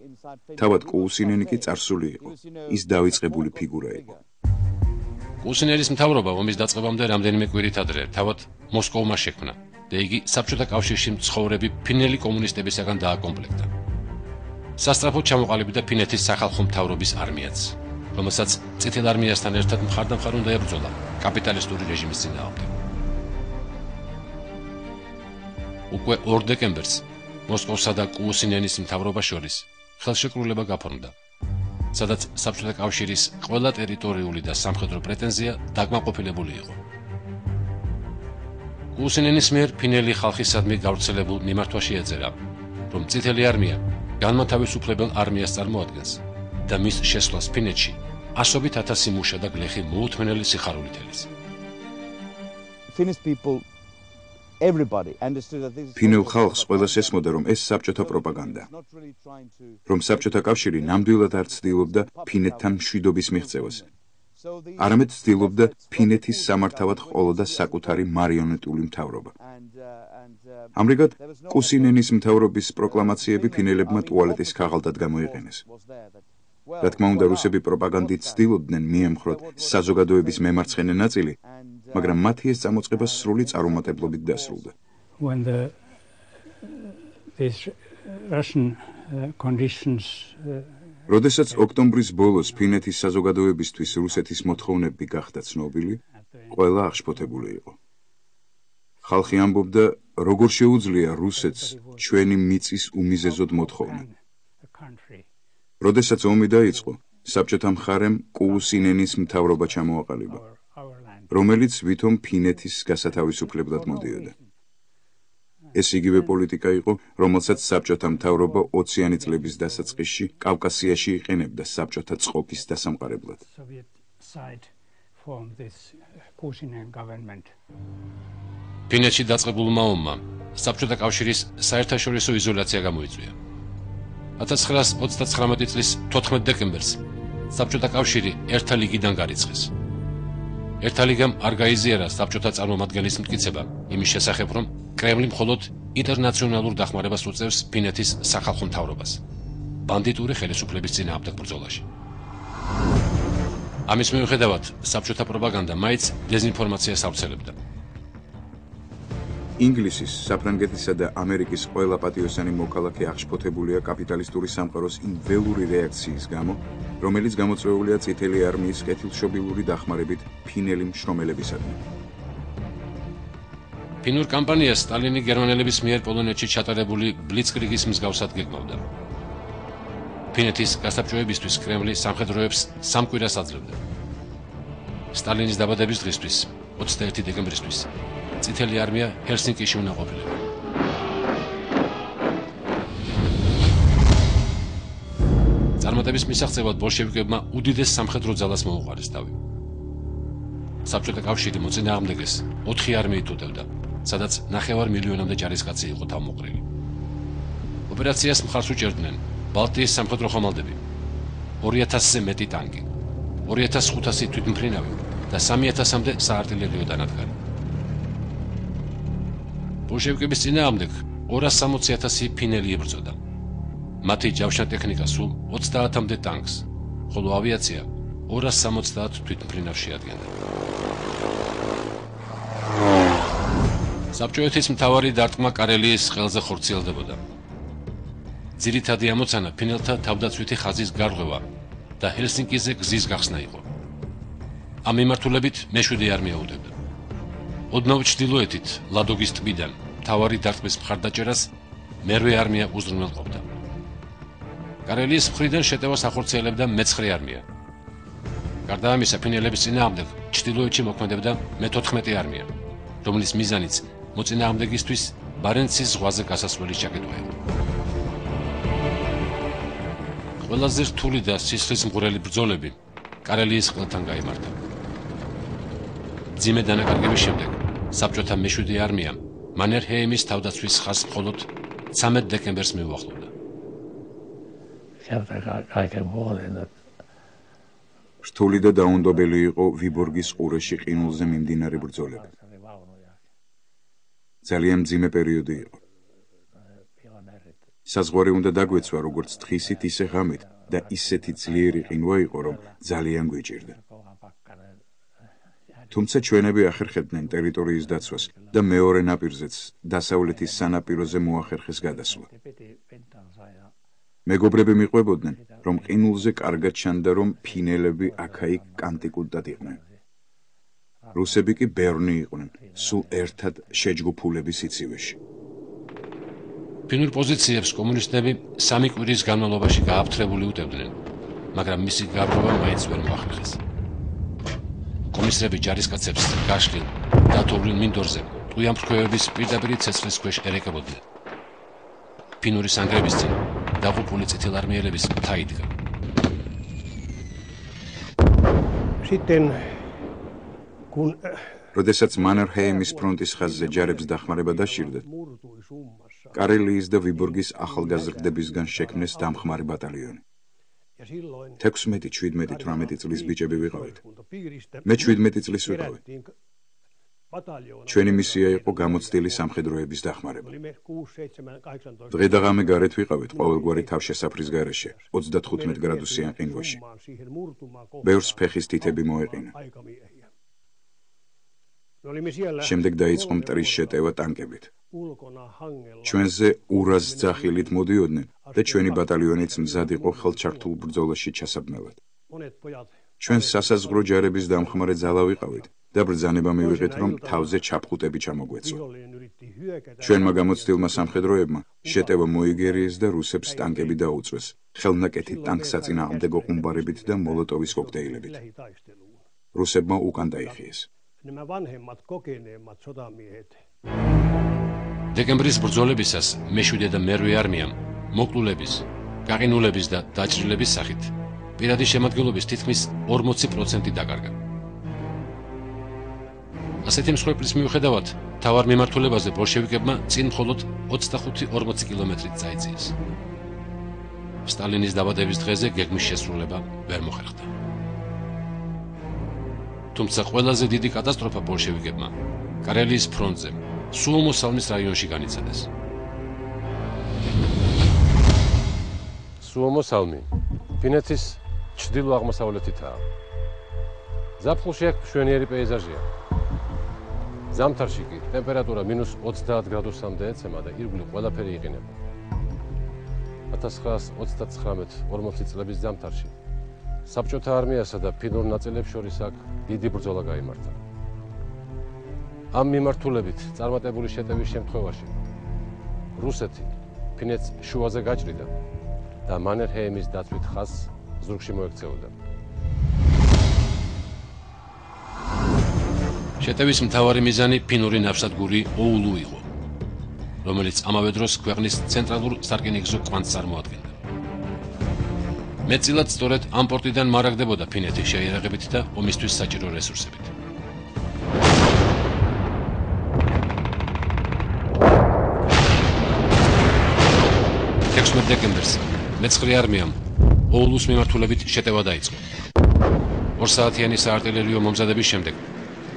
თავად კუსინენი კი წარსული იყო, ის დავიწყებული ფიგურა იყო. კუსინენის მთავრობა ომის დაწყებამდე რამდენიმე კვირით ადრე თავად მოსკოვმა შექმნა და იგი საბჭოთა კავშირში მცხოვრები ფინელი კომუნისტებისაგან დააკომპლექტა. სასწრაფოდ ჩამოყალიბდა ფინეთის სახალხო მთავრობის არმიაც, რომელსაც წითელ არმიასთან ერთად მხარდამხარ უნდა ებრძოლა კაპიტალისტური რეჟიმის წინააღმდეგ. უკვე 2 დეკემბერს მოსკოვსა და კუსინენის მთავრობას შორის ხელშეკრულება გაფორმდა, სადაც საბჭოთა კავშირის ყველა ტერიტორიული და სამხედრო პრეტენზია დაკმაყოფილებული იყო. კუსინენის მიერ ფინელი ხალხისადმი გავრცელებულ მიმართვაში ეწერა, რომ წითელი არმია განმათავისუფლებელ არმიას წარმოადგენს და მის შესვლას ფინეთში 100,000 მუშა და გლეხი მოუთმენელი სიხარულით ელის. ფინელ ხალხს ყველას ესმოდა, რომ ეს საბჭოთა პროპაგანდა, რომ საბჭოთა კავშირი ნამდვილად არ ცდილობდა ფინეთთან მშვიდობის მიღწევას, არამედ ცდილობდა ფინეთის სამართავად ყოლოდა საკუთარი მარიონეტული მთავრობა. ამრიგად, კუსინენის მთავრობის პროკლამაციები ფინელებმა ტუალეტის ქაღალდად გამოიყენეს. რა თქმა უნდა, რუსები პროპაგანდით ცდილობდნენ მიემხროთ საზოგადოების მემარცხენე ნაწილი, მაგრამ მათი ეს წამოწყება სრული წარუმატებლობით დასრულდა. როდესაც ოქტომბრის ბოლოს ფინეთის საზოგადოებისთვის რუსეთის მოთხოვნები გახდა ცნობილი, ყველა აღშფოთებული იყო. ხალხი ამბობდა, როგორ შეუძლია რუსეთს ჩვენი მიწის უმიზეზოდ მოთხოვნა. როდესაც ომი დაიწყო, საბჭოთა მხარემ კუსინენის მთავრობა ჩამოაყალიბა, რომელიც ვითომ ფინეთის გასათავისუფლებლად მოდიოდა. ეს იგივე პოლიტიკა იყო, რომელსაც საბჭოთა მთავრობა 20-იანი წლების დასაწყისში კავკასიაში იყენებდა საბჭოთა წყობის დასამყარებლად. ფინეთში დაწყებულმა ომმა საბჭოთა კავშირის საერთაშორისო იზოლაცია გამოიწვია. 1929 წლის 14 დეკემბერს საბჭოთა კავშირი ერთა ლიგიდან გარიცხეს. ერთა ლიგამ არ გაიზიარა საბჭოთა წარმომადგენლის მტკიცება იმის შესახებ, რომ კრემლი მხოლოდ ინტერნაციონალურ დახმარებას უწევს ფინეთის სახალხო მთავრობას ბანდიტური ხელისუფლების წინააღმდეგ ბრძოლაში. ამის მიუხედავად, საბჭოთა პროპაგანდა მაინც დეზინფორმაციას ავრცელებდა. ინგლისის, საფრანგეთისა და ამერიკის ყველა პატიოსანი მოქალაქე აღშფოთებულია კაპიტალისტური სამყაროს იმ ველური რეაქციის გამო, რომელიც გამოწვეულია წითელი არმიის კეთილშობილური დახმარებით ფინელი მშრომელებისადმი. ფინურ კამპანიას სტალინი გერმანელების მიერ პოლონეთში ჩატარებული ბლიცკრიგის მსგავსად გეგმავდა. ფინეთის გასაბჭოებისთვის კრემლი სამხედროებს 3 კვირას აძლევდა. სტალინის დაბადების დღისთვის, 21 დეკემბრისთვის, წითელი არმია ჰელსინკიში უნდა ყოფილიყო. წარმატების მისაღწევად ბოლშევიკებმა უდიდეს სამხედრო ძალას მოუყარეს თავი. საბჭოთა კავშირი მოწინააღმდეგეს 4 არმიით უტევდა, სადაც 9 მილიონამდე ჯარისკაცი იყო თავმოყრილი. ოპერაციას მხარს უჭერდნენ ბალტიის სამხედრო ხომალდები, 2000-ზე მეტი ტანკი, 2500 თვითმფრინავი და 3000-მდე საარტილერიო დანადგარი. ბოლშევიკების წინააღმდეგ 260,000 ფინელი იბრძოდა. მათი ჯავშნა ტექნიკა სულ 30-მდე ტანკს, ხოლო ავიაცია 270 თვითმფრინავს შეადგენდა. საბჭოეთის მთავარი დარტყმა კარელიის ყელზე ხორციელდებოდა. ძირითადი ამოცანა ფინელთა თავდაცვითი ხაზის გარღვევა და ჰელსინკიზე გზის გახსნა იყო. ამ მიმართულებით მე-7 არმია უდებდა. ოდნავ ჩრდილოეთით ლადოგის ტბიდან მთავარი დარტყმის მხარდაჭერას მე-8 არმია უზრუნველყოფდა. კარელიის მხრიდან შეტევას ახორციელებდა მე-9 არმია. გარდა ამისა, ფინელების წინააღმდეგ ჩრდილოეთში მოქმედებდა მე-14 არმია, რომლის მიზანიც მოწინააღმდეგისთვის ბარენცის ზღვაზე გასასვლელის ჩაკეტვა იყო. ყველაზე რთული და სისხლისმღვრელი ბრძოლები კარელიის ყელთან გაიმართა. ძიმე დანაკარგების შემდეგ საბჭოთა მე-7 არმიამ მანერჰეიმის თავდაცვის ხაზს მხოლოდ 13 დეკემბერს მიუახლოვდა. რთული და დაუნდობელი იყო ვიბორგის ყურეში ყინულზე მიმდინარე ბრძოლები. ძალიან მძიმე პერიოდი იყო. საზღვარი უნდა დაგვეცვა როგორც თხისით, ისე ღამით და ისეთი ძლიერი ყინვა იყო, რომ ძალიან გვიჭირდა. თუმცა ჩვენები ახერხებდნენ ტერიტორიის დაცვას და მეორე ნაპირზეც დასავლეთის სანაპიროზე მოახერხეს გადასვლა. მეგობრები მიყვებოდნენ, რომ ყინულზე კარგად ჩანდა, რომ ფინელები აქა-იქ კანტიკუტად იყვნენ. რუსები კი ბევრნი იყვნენ, სულ ერთად შეჯგუფულების სიცივეში. ფინურ პოზიციებს კომუნისტები 3 კვირის განმავლობაში გააფთრებული უტევდნენ, მაგრამ მისი გაბრობა მაინც ვერ მოახერხეს. კომისრები ჯარისკაცებს გაშლილ დათოვლილ მინდორზე ტყუიამფრქვევების პირდაპირი ცეცხლის ქვეშ ერეკებოდნენ. ფინური სანგრების წინ დაღუპული წითელარმიელების მთა იდგა. როდესაც მანერჰეიმის ფრონტის ხაზზე ჯარებს დახმარება დაშირდა, კარელიის და ვიბორგის ახალგაზრდებისგან შექმნეს დამხმარე ბატალიონი. 16, 17, 18 წლის ბიჭები ვიყავით. მე 17 წლის ვიყავი. ჩვენი მისია იყო გამოცდილი სამხედროების დახმარება. დღე და ღამე გარეთ ვიყავით ყოველგვარი თავშესაფრის გარეშე 35 გრადუსიან ყინვაში. ბევრს ფეხის თითები მოეყინა. შემდეგ დაიწყო მტრის შეტევა ტანკებით. ჩვენზე ურას ძახილით მოდიოდნენ და ჩვენი ბატალიონიც მზად იყო ხელჩართულ ბრძოლაში ჩასაბმელად. ჩვენ სასაზღვრო ჯარების დამხმარე ძალა ვიყავით და ბრძანება მივიღეთ, რომ თავზე ჩაფხუტები ჩამოგვეცვა. ჩვენმა გამოცდილმა სამხედროებმა შეტევა მოიგერიეს და რუსებს ტანკები დაუწვეს, ხელნაკეთი ტანკსაწინააღმდეგო ყუმბარებით და მოლოტოვის კოქტეილებით. რუსებმა უკან დაიხიეს. დეკემბრის ბრძოლებისას მე-7 და მე-8 არმიამ მოკლულების, გაყინულების და დაჭრილების სახით პირადი შემადგენლობის თითქმის 40% დაკარგა. ასეთი მსხვერპლის მიუხედავად, მთავარ მიმართულებაზე ბოლშევიკებმა წინ მხოლოდ 25-40 კილომეტრით წაიწიეს. სტალინის დაბადების დღეზე გეგმის შესრულება ვერ მოხერხდა. თუმცა ყველაზე დიდი კატასტროფა ბოლშევიკებმა კარელიის ფრონტზე, სუომოსალმის რაიონში განიცადეს. სუომოსალმი ფინეთის ჩრდილო-აღმოსავლეთითაა. ზაფხულში აქ მშვენიერი პეიზაჟია. ზამთარში კი ტემპერატურა -30 გრადუსამდე ეცემა და ირგვლივ ყველაფერი იყინება. 1939-40 წლების ზამთარში საბჭოთა არმიასა და ფინურ ნაწილებს შორის აქ დიდი ბრძოლა გაიმართა. ამ მიმართულებით წარმატებული შეტევის შემთხვევაში რუსეთი ფინეთს შუაზე გაჭრიდა და მანერჰეიმის დაცვით ხაზს ზურგში მოექცეოდა. შეტევის მთავარი მიზანი ფინური ნავსადგური ოულუ იყო, რომელიც ამავე დროს ქვეყნის ცენტრალურ სარკინიგზო კვანძს წარმოადგენდა. მეტწილად სწორედ ამ პორტიდან მარაგდებოდა ფინეთი შეიარაღებით და ომისთვის საჭირო რესურსებით. 16 დეკემბერს მე-9 არმიამ ოულუს მიმართულებით შეტევა დაიწყო. 2 საათიანი საარტილერიო მომზადების შემდეგ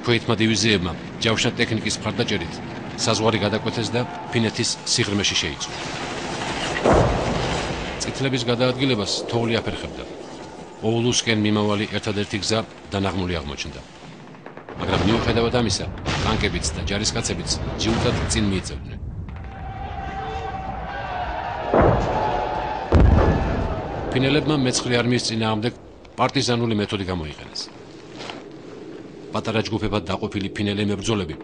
ქვეითმა დივიზიებმა ჯავშნა ტექნიკის მხარდაჭერით საზღვარი გადაკვეთეს და ფინეთის სიღრმეში შეიწვა. წითლების გადაადგილებას თოვლი აფერხებდა. ოულუსკენ მიმავალი ერთადერთი გზა დანაღმული აღმოჩნდა. მაგრამ მიუხედავად ამისა, ტანკებიც და ჯარისკაცებიც ჯიუტად წინ მიიწევდნენ. ფინელებმა მეცხრე არმიის წინააღმდეგ პარტიზანული მეთოდი გამოიყენეს. პატარა ჯგუფებად დაყოფილი ფინელი მებრძოლები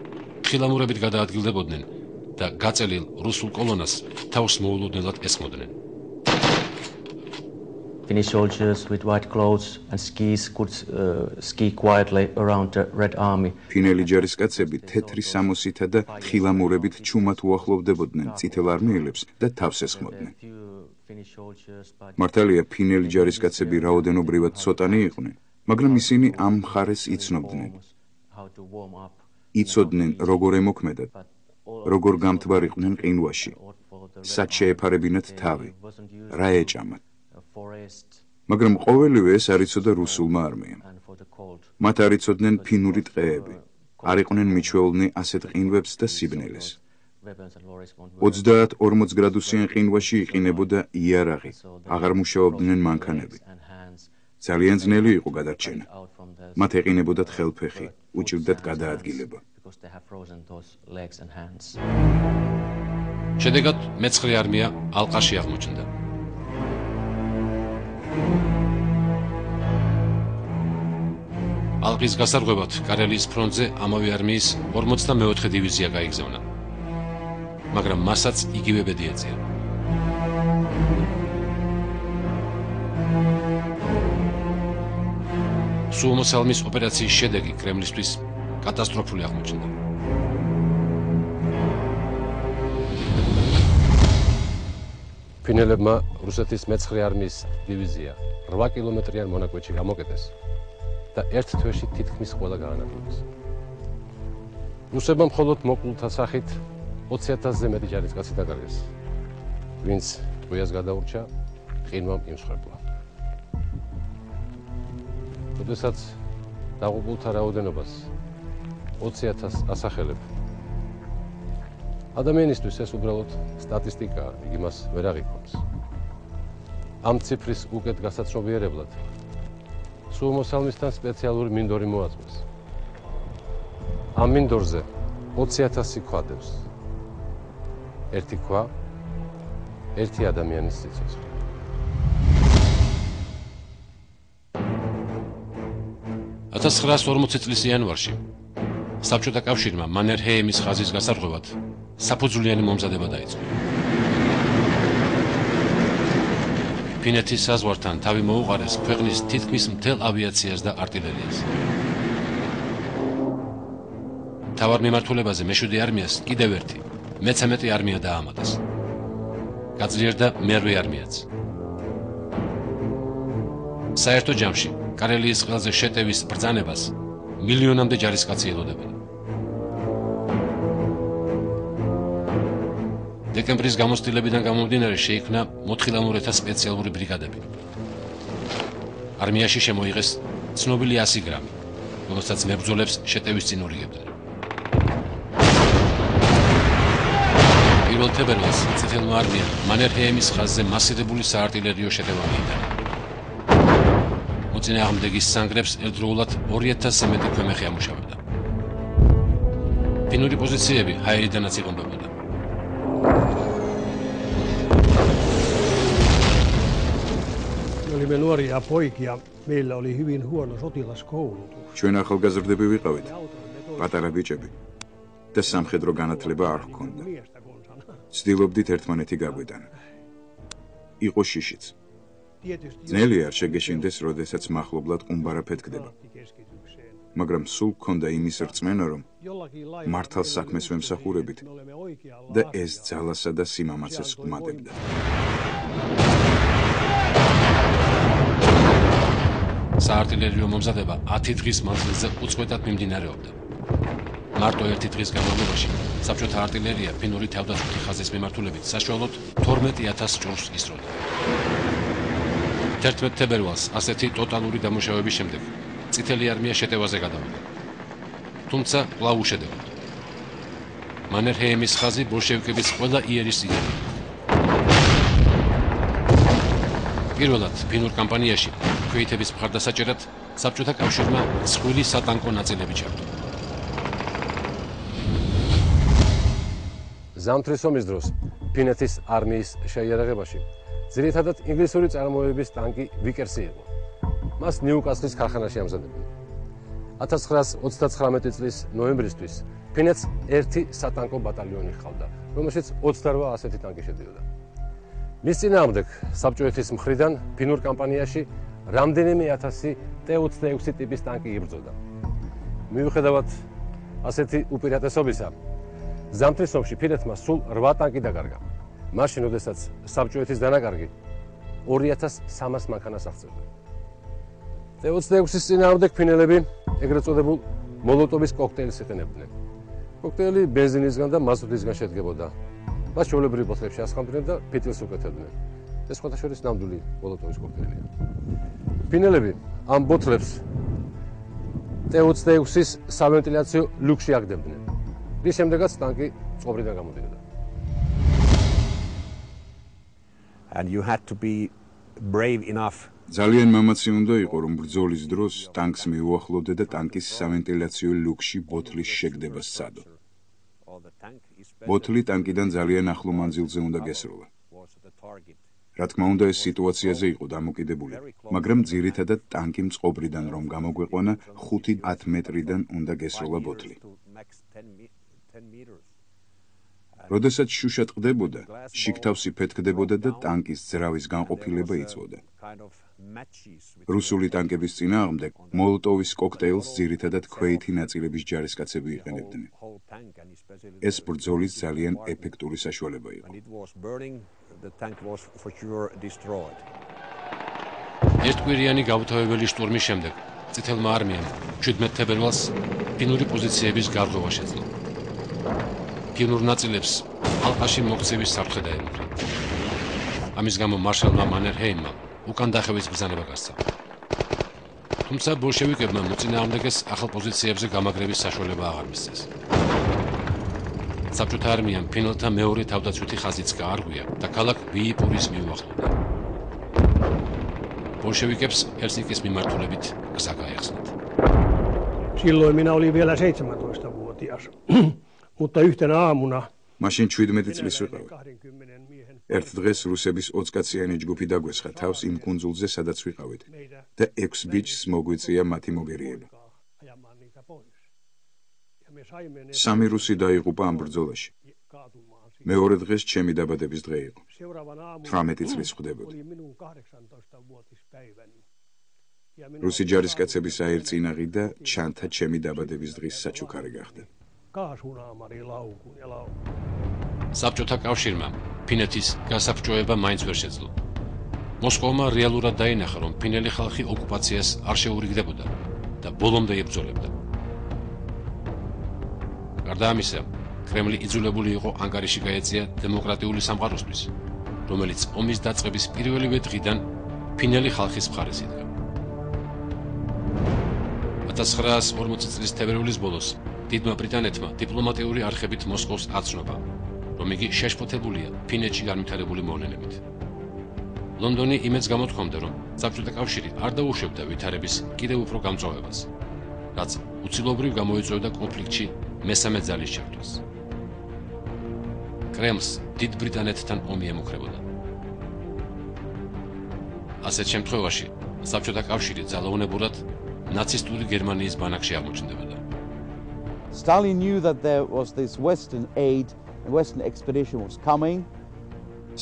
ხილამურებით გადაადგილდებოდნენ და გაწელილ რუსულ კოლონას თავს მოულოდნელად ესხმოდნენ. Finnish soldiers with white clothes and skis could ski quietly around the Red Army. ფინელი ჯარისკაცები თეთრი სამოსითა და ხილამურებით ჩუმად უახლოვდებოდნენ წითელ არმიელებს და თავს ესხმოდნენ. მართალია ფინელი ჯარისკაცები რაოდენობრივად ცოტანი იყვნენ, მაგრამ ისინი ამ მხარეს იცნობდნენ. იცოდნენ როგორ ემოქმედათ, როგორ გამთბარიყვნენ ყინვაში, სად შეეფარებინათ თავი, რა ეჭამათ. მაგრამ ყოველივე ეს არ იცოდა რუსულმა არმიამ. მათ არ იცოდნენ ფინური ტყეები, არ იყვნენ მიჩვეულნი ასეთ ყინვებს და სიბნელეს. 30-40 გრადუსიან ყინვაში იყინებოდა იარაღი, აღარ მუშაობდნენ მანქანები. ძალიან ძნელი იყო გადარჩენა. მათ ეყინებოდათ ხელფეხი, უჭირდათ გადაადგილება. შედეგად მეცხრე არმია ალყაში აღმოჩნდა. ალყის გასარღვევად კარელიის ფრონტზე ამავე არმიის 44 დივიზია გაიგზავნა. მაგრამ მასაც იგივე ბედი ეწია. სუომოსალმის ოპერაციის შედეგი კრემლისთვის კატასტროფული აღმოჩნდა. ფინელებმა რუსეთის მეცხრე არმიის დივიზია 8 კილომეტრიან მონაკვეთში გამოკეტეს და ერთ თვეში თითქმის ყველა გაანადგურეს. რუსებმა მხოლოდ მოკლულთა სახით 20,000-ზე მეტი ჯარისკაცი დაკარგეს, ვინც ტყვიას გადაურჩა, ყინვამ იმსხვერპლა. როდესაც დაღუპულთა რაოდენობას 20,000 ასახელებ, ადამიანისთვის ეს უბრალოდ სტატისტიკაა, იგი მას ვერ აღიქვამს. ამ ციფრის უკეთ გასაცნობიერებლად სუომოსალმისთან სპეციალური მინდორი მოაწყვეს. ამ მინდორზე 20,000 ქვა დევს. ერთი ქვა, ერთი ადამიანის სიცოცხლე. – 1940 წლის იანვარში საბჭოთა კავშირმა მანერჰეიმის ხაზის გასარღვევად საფუძვლიანი მომზადება დაიწყო. ფინეთის საზღვართან თავი მოუყარეს ქვეყნის თითქმის მთელ ავიაციას და არტილერიას. თავარ მიმართულებაზე მეშვიდე არმიას კიდევ ერთი, მე-13 არმია დაამატეს. გაძლიერდა მერვე არმიაც. საერთო ჯამში კარელიის ყელზე შეტევის ბრძანებას მილიონამდე ჯარისკაცი ელოდებოდა. დეკემბრის გამოცდილებიდან გამომდინარე შეიქმნა მოთხილამურეთა სპეციალური ბრიგადები. არმიაში შემოიღეს ცნობილი 100 გრამი, რომელსაც მებრძოლებს შეტევის წინ ურიგებდნენ. პირველ თებერვალს წითელმა არმიამ მანერჰეიმის ხაზზე მასირებული საარტილერიო შეტევა მიიტანა. მოწინააღმდეგის სანგრებს ერთდროულად 2000-ზე მეტი ქვემეხი ამუშავებდა. ფინური პოზიციები ჰაერიდანაც იღომბებოდა. Olimme nuoria poikia. Meillä oli hyvin huono sotilaskoulutus. ჩვენ ახალგაზრდები ვიყავით, პატარა ბიჭები და სამხედრო განათლება არ ჰქონდა. ვცდილობდით ერთმანეთი გაგვეტანა. იყო შიშიც. ძნელი არ შეგეშინდეს, როდესაც მახლობლად ყუმბარა ფეთქდება. მაგრამ სულ ჰქონდა იმის რწმენა, რომ მართალ საქმეს ვემსახურებით და ეს ძალასა და სიმამაცეს ვუმატებდა. საარტილერიო მომზადება 10 დღის მანძილზე უწყვეტად მიმდინარეობდა. მარტო ერთი დღის განმავლობაში საბჭოთა არტილერია ფინური თავდაცვითი ხაზის მიმართულებით საშუალოდ 12,000 ჭურს ისროდა. 11 თებერვალს ასეთი ტოტალური დამუშავების შემდეგ წითელი არმია შეტევაზე გადავიდა. თუმცა კვლავ უშედეგოდ. მანერჰეიმის ხაზი ბოლშევიკების ყველა იერის იდეა. პირველად ფინურ კამპანიაში ქვეითების მხარდასაჭერად საბჭოთა კავშირმა მსხვილი სატანკო ნაწილები ჩართო. ზამთრის ომის დროს ფინეთის არმიის შეიარაღებაში ძირითადად ინგლისური წარმოების ტანკი ვიკერსი იყო. მას ნიუკასლის ქარხანაში ამზადებდნენ. 1939 წლის ნოემბრისთვის ფინეთს ერთი სატანკო ბატალიონი ჰყავდა, რომელშიც 28 ასეთი ტანკი შედიოდა. მის წინააღმდეგ საბჭოეთის მხრიდან ფინურ კამპანიაში რამდენიმე ათასი T-26 ტიპის ტანკი იბრძოდა. მიუხედავად ასეთი უპირატესობისა, ზამთრის ომში ფინეთმა სულ 8 ტანკი დაკარგა. მაშინ, როდესაც საბჭოეთის დანაკარგი 2300 მანქანას აღწევდა. T-26-ის წინააღმდეგ ფინელები ეგრეთ წოდებულ მოლოტოვის კოქტეილს იყენებდნენ. კოქტეილი ბენზინისგან და მაზუტისგან შედგებოდა. მას ჩვეულებრივ ბოთლებში ასხამდნენ და ფიტილს უკეთებდნენ. ეს სხვადასხვა ნამდვილი მოლოტოვის კოქტეილია. ფინელები ამ ბოთლებს T-26-ის სავენტილაციო ლუქში აგდებდნენ. რის შემდეგაც ტანკი წყობრიდან გამოდიოდა. And you had to be brave enough. ძალიან მამაცი უნდა იყო, რომ ბრძოლის დროს ტანკს მიუახლოვდე და ტანკის სავენტილაციო ლუქში ბოთლის შეგდება სცადო. ბოთლი ტანკიდან ძალიან ახლო მანძილზე უნდა გესროლა. რა თქმა უნდა, ეს სიტუაციაზე იყო დამოკიდებული, მაგრამ ძირითადად ტანკი მწყობრიდან რომ გამოგვეყვანა 5-10 მეტრიდან უნდა გესროლა ბოთლი. როდესაც შუშა ტყდებოდა, შიგთავსი ფეთქდებოდა და ტანკის ძრავის განყოფილება იწვოდა. რუსული ტანკების წინააღმდეგ მოლოტოვის კოქტეილს ძირითადად ქვეითი ნაწილების ჯარისკაცები იყენებდნენ. ეს ბრძოლის ძალიან ეფექტური საშუალება იყო. ერთკვირიანი გაუთავებელი შტურმის შემდეგ წითელმა არმიამ 17 თებერვალს ფინური პოზიციების გარღვევა შეძლო. ფინურ ნაწილებს ალყაში მოქცევის საფრთხე დაემუქრა. ამის გამო მარშალმა მანერჰეიმმა უკან დახევის ბრძანება გასცა. თუმცა ბოლშევიკებმა მოწინააღმდეგეს ახალ პოზიციებზე გამაგრების საშუალება აღარ მისცეს. საბჭოთა არმიამ ფინელთა მეორე თავდაცვითი ხაზიც გაარღვია და ქალაქ ვიიპურის მიუახლოვდა. ბოლშევიკებს ჰელსინკის მიმართულებით გზა გაეხსნათ. Silloin minä olin vielä 17-vuotias, mutta yhtenä aamuna მაშინ 17 წლის ვიყავი. ერთ დღეს რუსების 20 კაციანი ჯგუფი დაგვესხა თავს იმ კუნძულზე, სადაც ვიყავით და 6 ბიჭს მოგვიწია მათი მოგერიება. 3 რუსი დაიღუპა ამ ბრძოლაში. მეორე დღეს ჩემი დაბადების დღე იყო. 18 წლის ვხდებოდი. რუსი ჯარისკაცების აერწინაღი და ჩანთა ჩემი დაბადების დღის საჩუქარი გახდა. საბჭოთა კავშირმა ფინეთის გასაბჭოება მაინც ვერ შეძლო. მოსკოვმა რეალურად დაინახა, რომ ფინელი ხალხი ოკუპაციას არ შეურიგდებოდა და ბოლომდე ებრძოლებდა. გარდა ამისა, კრემლი იძულებული იყო ანკარაში გაეწია დემოკრატიული სამყაროსთვის, რომელიც ომის დაწყების პირველივე დღიდან ფინელი ხალხის მხარეს იდგა. 1940 წლის თებერვლის ბოლოს დიდმა ბრიტანეთმა დიპლომატიური არხებით მოსკოვს აცნობა, რომ იგი შეშფოთებულია ფინეთში განვითარებული მოვლენებით. ლონდონი იმედს გამოთქვამდა, რომ საბჭოთა კავშირი არ დაუშვებდა ვითარების კიდევ უფრო გამწვავებას, რაც უცილობრივ გამოიწვევდა კონფლიქტში მესამე ძალის ჩართვას. კრემლს დიდ ბრიტანეთთან ომი ემუქრებოდა. ასეთ შემთხვევაში საბჭოთა კავშირი ძალაუნებურად ნაცისტური გერმანიის ბანაკში აღმოჩნდებოდა. Stalin knew that there was this Western aid, a Western expedition was coming.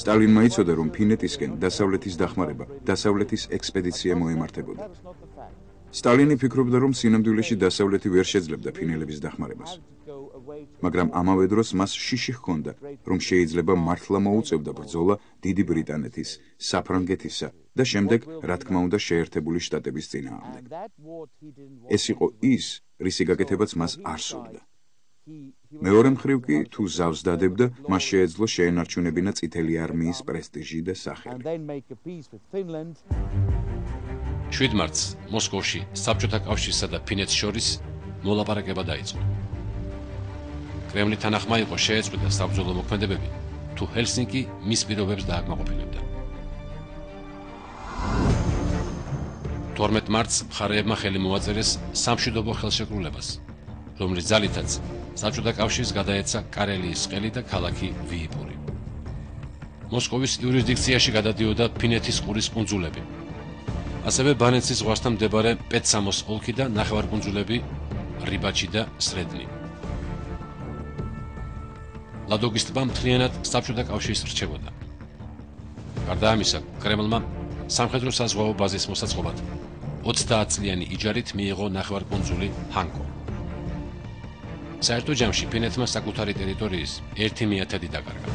სტალინმა იცოდა, რომ ფინეთისკენ დასავლეთის დახმარება, დასავლეთის ექსპედიცია მოემართებოდა. სტალინი ფიქრობდა, რომ სინამდვილეში დასავლეთი ვერ შეძლებდა ფინელების დახმარებას. მაგრამ ამავე დროს მას შიში ჰქონდა, რომ შეიძლება მართლა მოუწევდა ბრძოლა დიდი ბრიტანეთის, საფრანგეთისა და შემდეგ, რა თქმა უნდა, შეერთებული შტატების წინააღმდეგ. ეს იყო ის, რისი გაკეთებაც მას არ სურდა. მეორე მხრივ კი, თუ ზავს დადებდა, მას შეეძლო შეენარჩუნებინა წითელი არმიის პრესტიჟი და სახელი. 7 მარტს მოსკოვში საბჭოთა კავშირსა და ფინეთს შორის მოლაპარაკება დაიწყო. კრემლი თანახმა იყო შეეწყვიტა საბრძოლო მოქმედებები, თუ ჰელსინკი მის პირობებს დააკმაყოფილებდა. 12 მარტს მხარეებმა ხელი მოაწერეს სამშვიდობო ხელშეკრულებას, რომლის ძალითაც საბჭოთა კავშირს გადაეცა კარელიის ყელი და ქალაქი ვიიპური. მოსკოვის იურისდიქციაში გადადიოდა ფინეთის ყურის კუნძულები. ასევე ბარენცის ზღვასთან მდებარე პეცამოს ოლქი და ნახევარკუნძულები რიბაჩი და სრედნი. ლადოგის ტბა მთლიანად საბჭოთა კავშირს რჩებოდა. გარდა ამისა, კრემლმა სამხედრო საზღვაო ბაზის მოსაწყობად 30 წლიანი იჯარით მიიღო ნახევარკუნძული ჰანკო. საერთო ჯამში ფინეთმა საკუთარი ტერიტორიის 1/10 დაკარგა.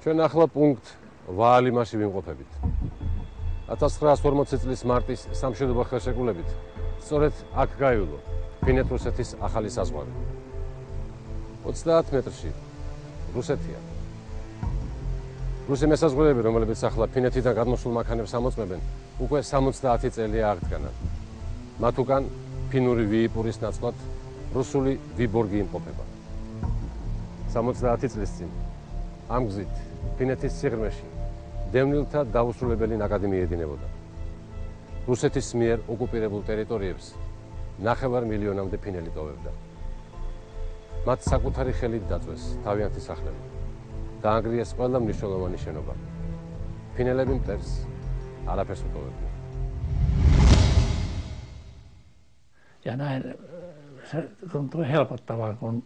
ჩვენ ახლა პუნქტ ვალიმაში ვიმყოფებით. 1940 წლის მარტის სამშვიდობო ხელშეკრულებით სწორედ აქ გაივლო ფინეთ-რუსეთის ახალი საზღვარი. 30 მეტრში რუსეთია. რუსი მესაზღვრეები, რომლებიც ახლა ფინეთიდან გადმოსულ მანქანებს ამოწმებენ, უკვე 70 წელია აღდგანან. მათ უკან ფინური ვიიპურის ნაცვლად რუსული ვიბორგი იმყოფება. 70 წლის წინ ამ გზით ფინეთის სიღრმეში დევნილთა დაუსრულებელი ნაკადი მიედინებოდა. რუსეთის მიერ ოკუპირებულ ტერიტორიებს 9 მილიონამდე ფინელი ტოვებდა. მათ საკუთარი ხელით დაწვეს თავიანთი სახლები. დაანგრიეს ყველა მნიშვნელოვანი შენობა. ფინელები მტერს არაფერს უტოვებდნენ. Ja näin se tuntui helpottavan, kun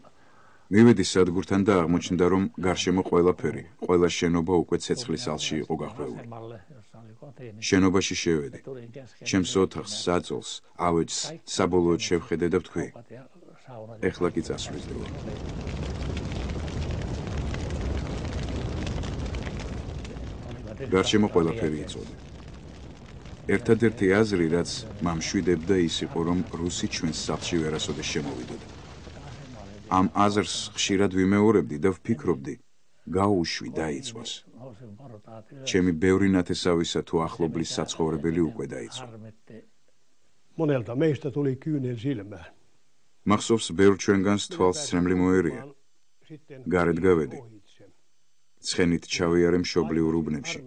მივედი სადგურთან და აღმოჩნდა, რომ გარშემო ყველაფერი, ყველა შენობა უკვე ცეცხლის ალში იყო გახვეული. შენობაში შევედი. ჩემს ოთახს, საძოლს, ავეჯს საბოლოოდ შევხედე და ვთქვი, ეხლა კი წასვლისდროა. გარშემო ყველაფერი იწოდა. ერთადერთი აზრი, რაც მამშვიდებდა, ის იყო, რომ რუსი ჩვენს სახლში ვერასოდეს შემოვიდოდა. ამ აზრს ხშირად ვიმეორებდი და ვფიქრობდი, გაუშვი დაიწვას. ჩემი ბევრი ნათესავისა თუ ახლობლის საცხოვრებელი უკვე დაიწვა. Monelta meistä tuli kyynel silmään. მახსოვს, ბევრ ჩვენგანს თვალს ცრემლი მოერია. გარეთ გავედი. ცხენით ჩავიარე მშობლიურ უბნებში.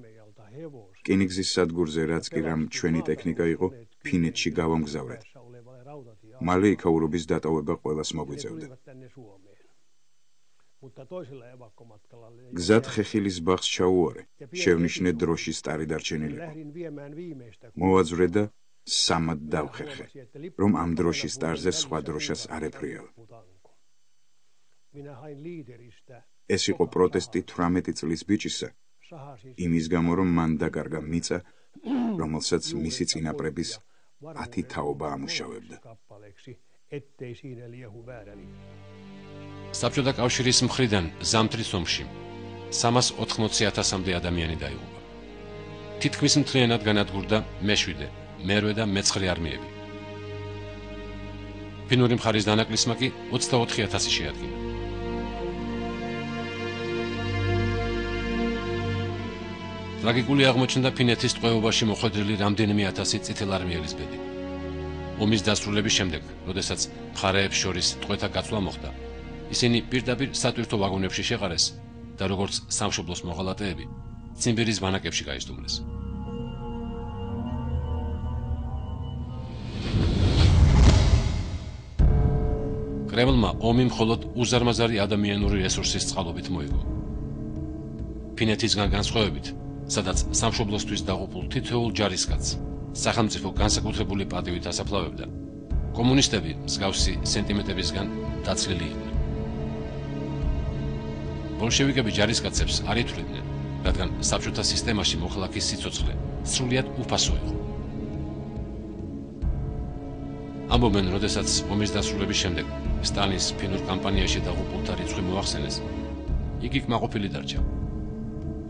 რკინიგზის სადგურზე, რაც კი რამ ჩვენი ტექნიკა იყო, ფინეთში გავამგზავრეთ. მალე იქაურობის დატოვება ყველას მოგვიწევდა. გზად ხეხილის ბაღს ჩაუარე, შევნიშნე დროშის სტარი დარჩენილიყო. მოვაძვრე და სამად დავხერხე, რომ ამ დროშის სტარზე სხვა დროშას არ ეფრიალა. ეს იყო პროტესტი 18 წლის ბიჭისა, იმის გამო, რომ მან დაკარგა მიწა, რომელსაც მისი წინაპრების 10 თაობა ამუშავებდა. საბჭოთა კავშირის მხრიდან ზამთრის ომში 380,000-მდე ადამიანი დაიღუპა. თითქმის მთლიანად განადგურდა მე-7, მე-8 და მე-9 არმიები. ფინური მხარის დანაკლისმა კი 24,000 შეადგინა. ტრაგიკული აღმოჩნდა ფინეთის ტყვეობაში მოხვედრილი რამდენიმე ათასი წითელარმიელის ბედი. ომის დასრულების შემდეგ, როდესაც მხარეებს შორის ტყვეთა გაწვა მოხდა, ისინი პირდაპირ სატვირთო ვაგონებში შეყარეს და როგორც სამშობლოს მოღალატეები, ციმბირის ბანაკებში გაიზრდუმლეს. კრემლმა ომი მხოლოდ უზარმაზარი ადამიანური რესურსის წყალობით მოიგო. ფინეთისგან განსხვავებით, სადაც სამშობლოსთვის დაღუპულ თითოეულ ჯარისკაცს სახელმწიფო განსაკუთრებული პატივით ასაფლავებდა, კომუნისტები მსგავსი სენტიმენტებისგან დაცლილი იყვნენ. ბოლშევიკები ჯარისკაცებს არ ითვლიდნენ, რადგან საბჭოთა სისტემაში მოხალხის სიცოცხლე სრულიად უფასო იყო. ამბობენ, როდესაც ომის დასრულების შემდეგ სტალინის ფინურ კამპანიაში დაღუპულთა რიცხვი მოახსენეს, იგი კმაყოფილი დარჩა.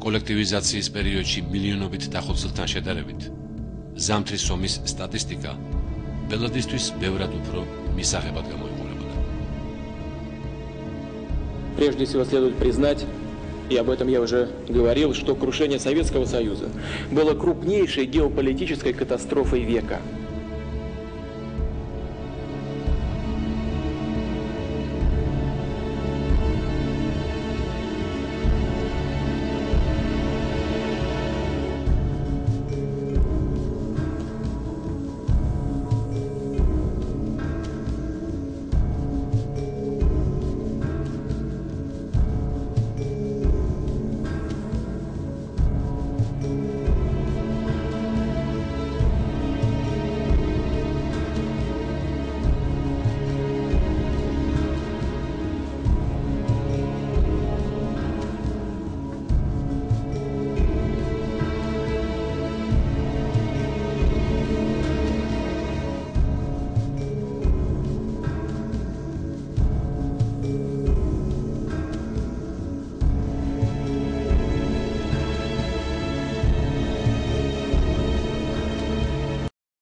კოლექტივიზაციის პერიოდში მილიონობით დახოცილთან შედარებით, ზამთრის ომის სტატისტიკა ბელადისთვის ბევრად უფრო მისაღებად გამოიყურებოდა. Прежде всего следует признать, и об этом я уже говорил, что крушение Советского Союза было крупнейшей геополитической катастрофой века.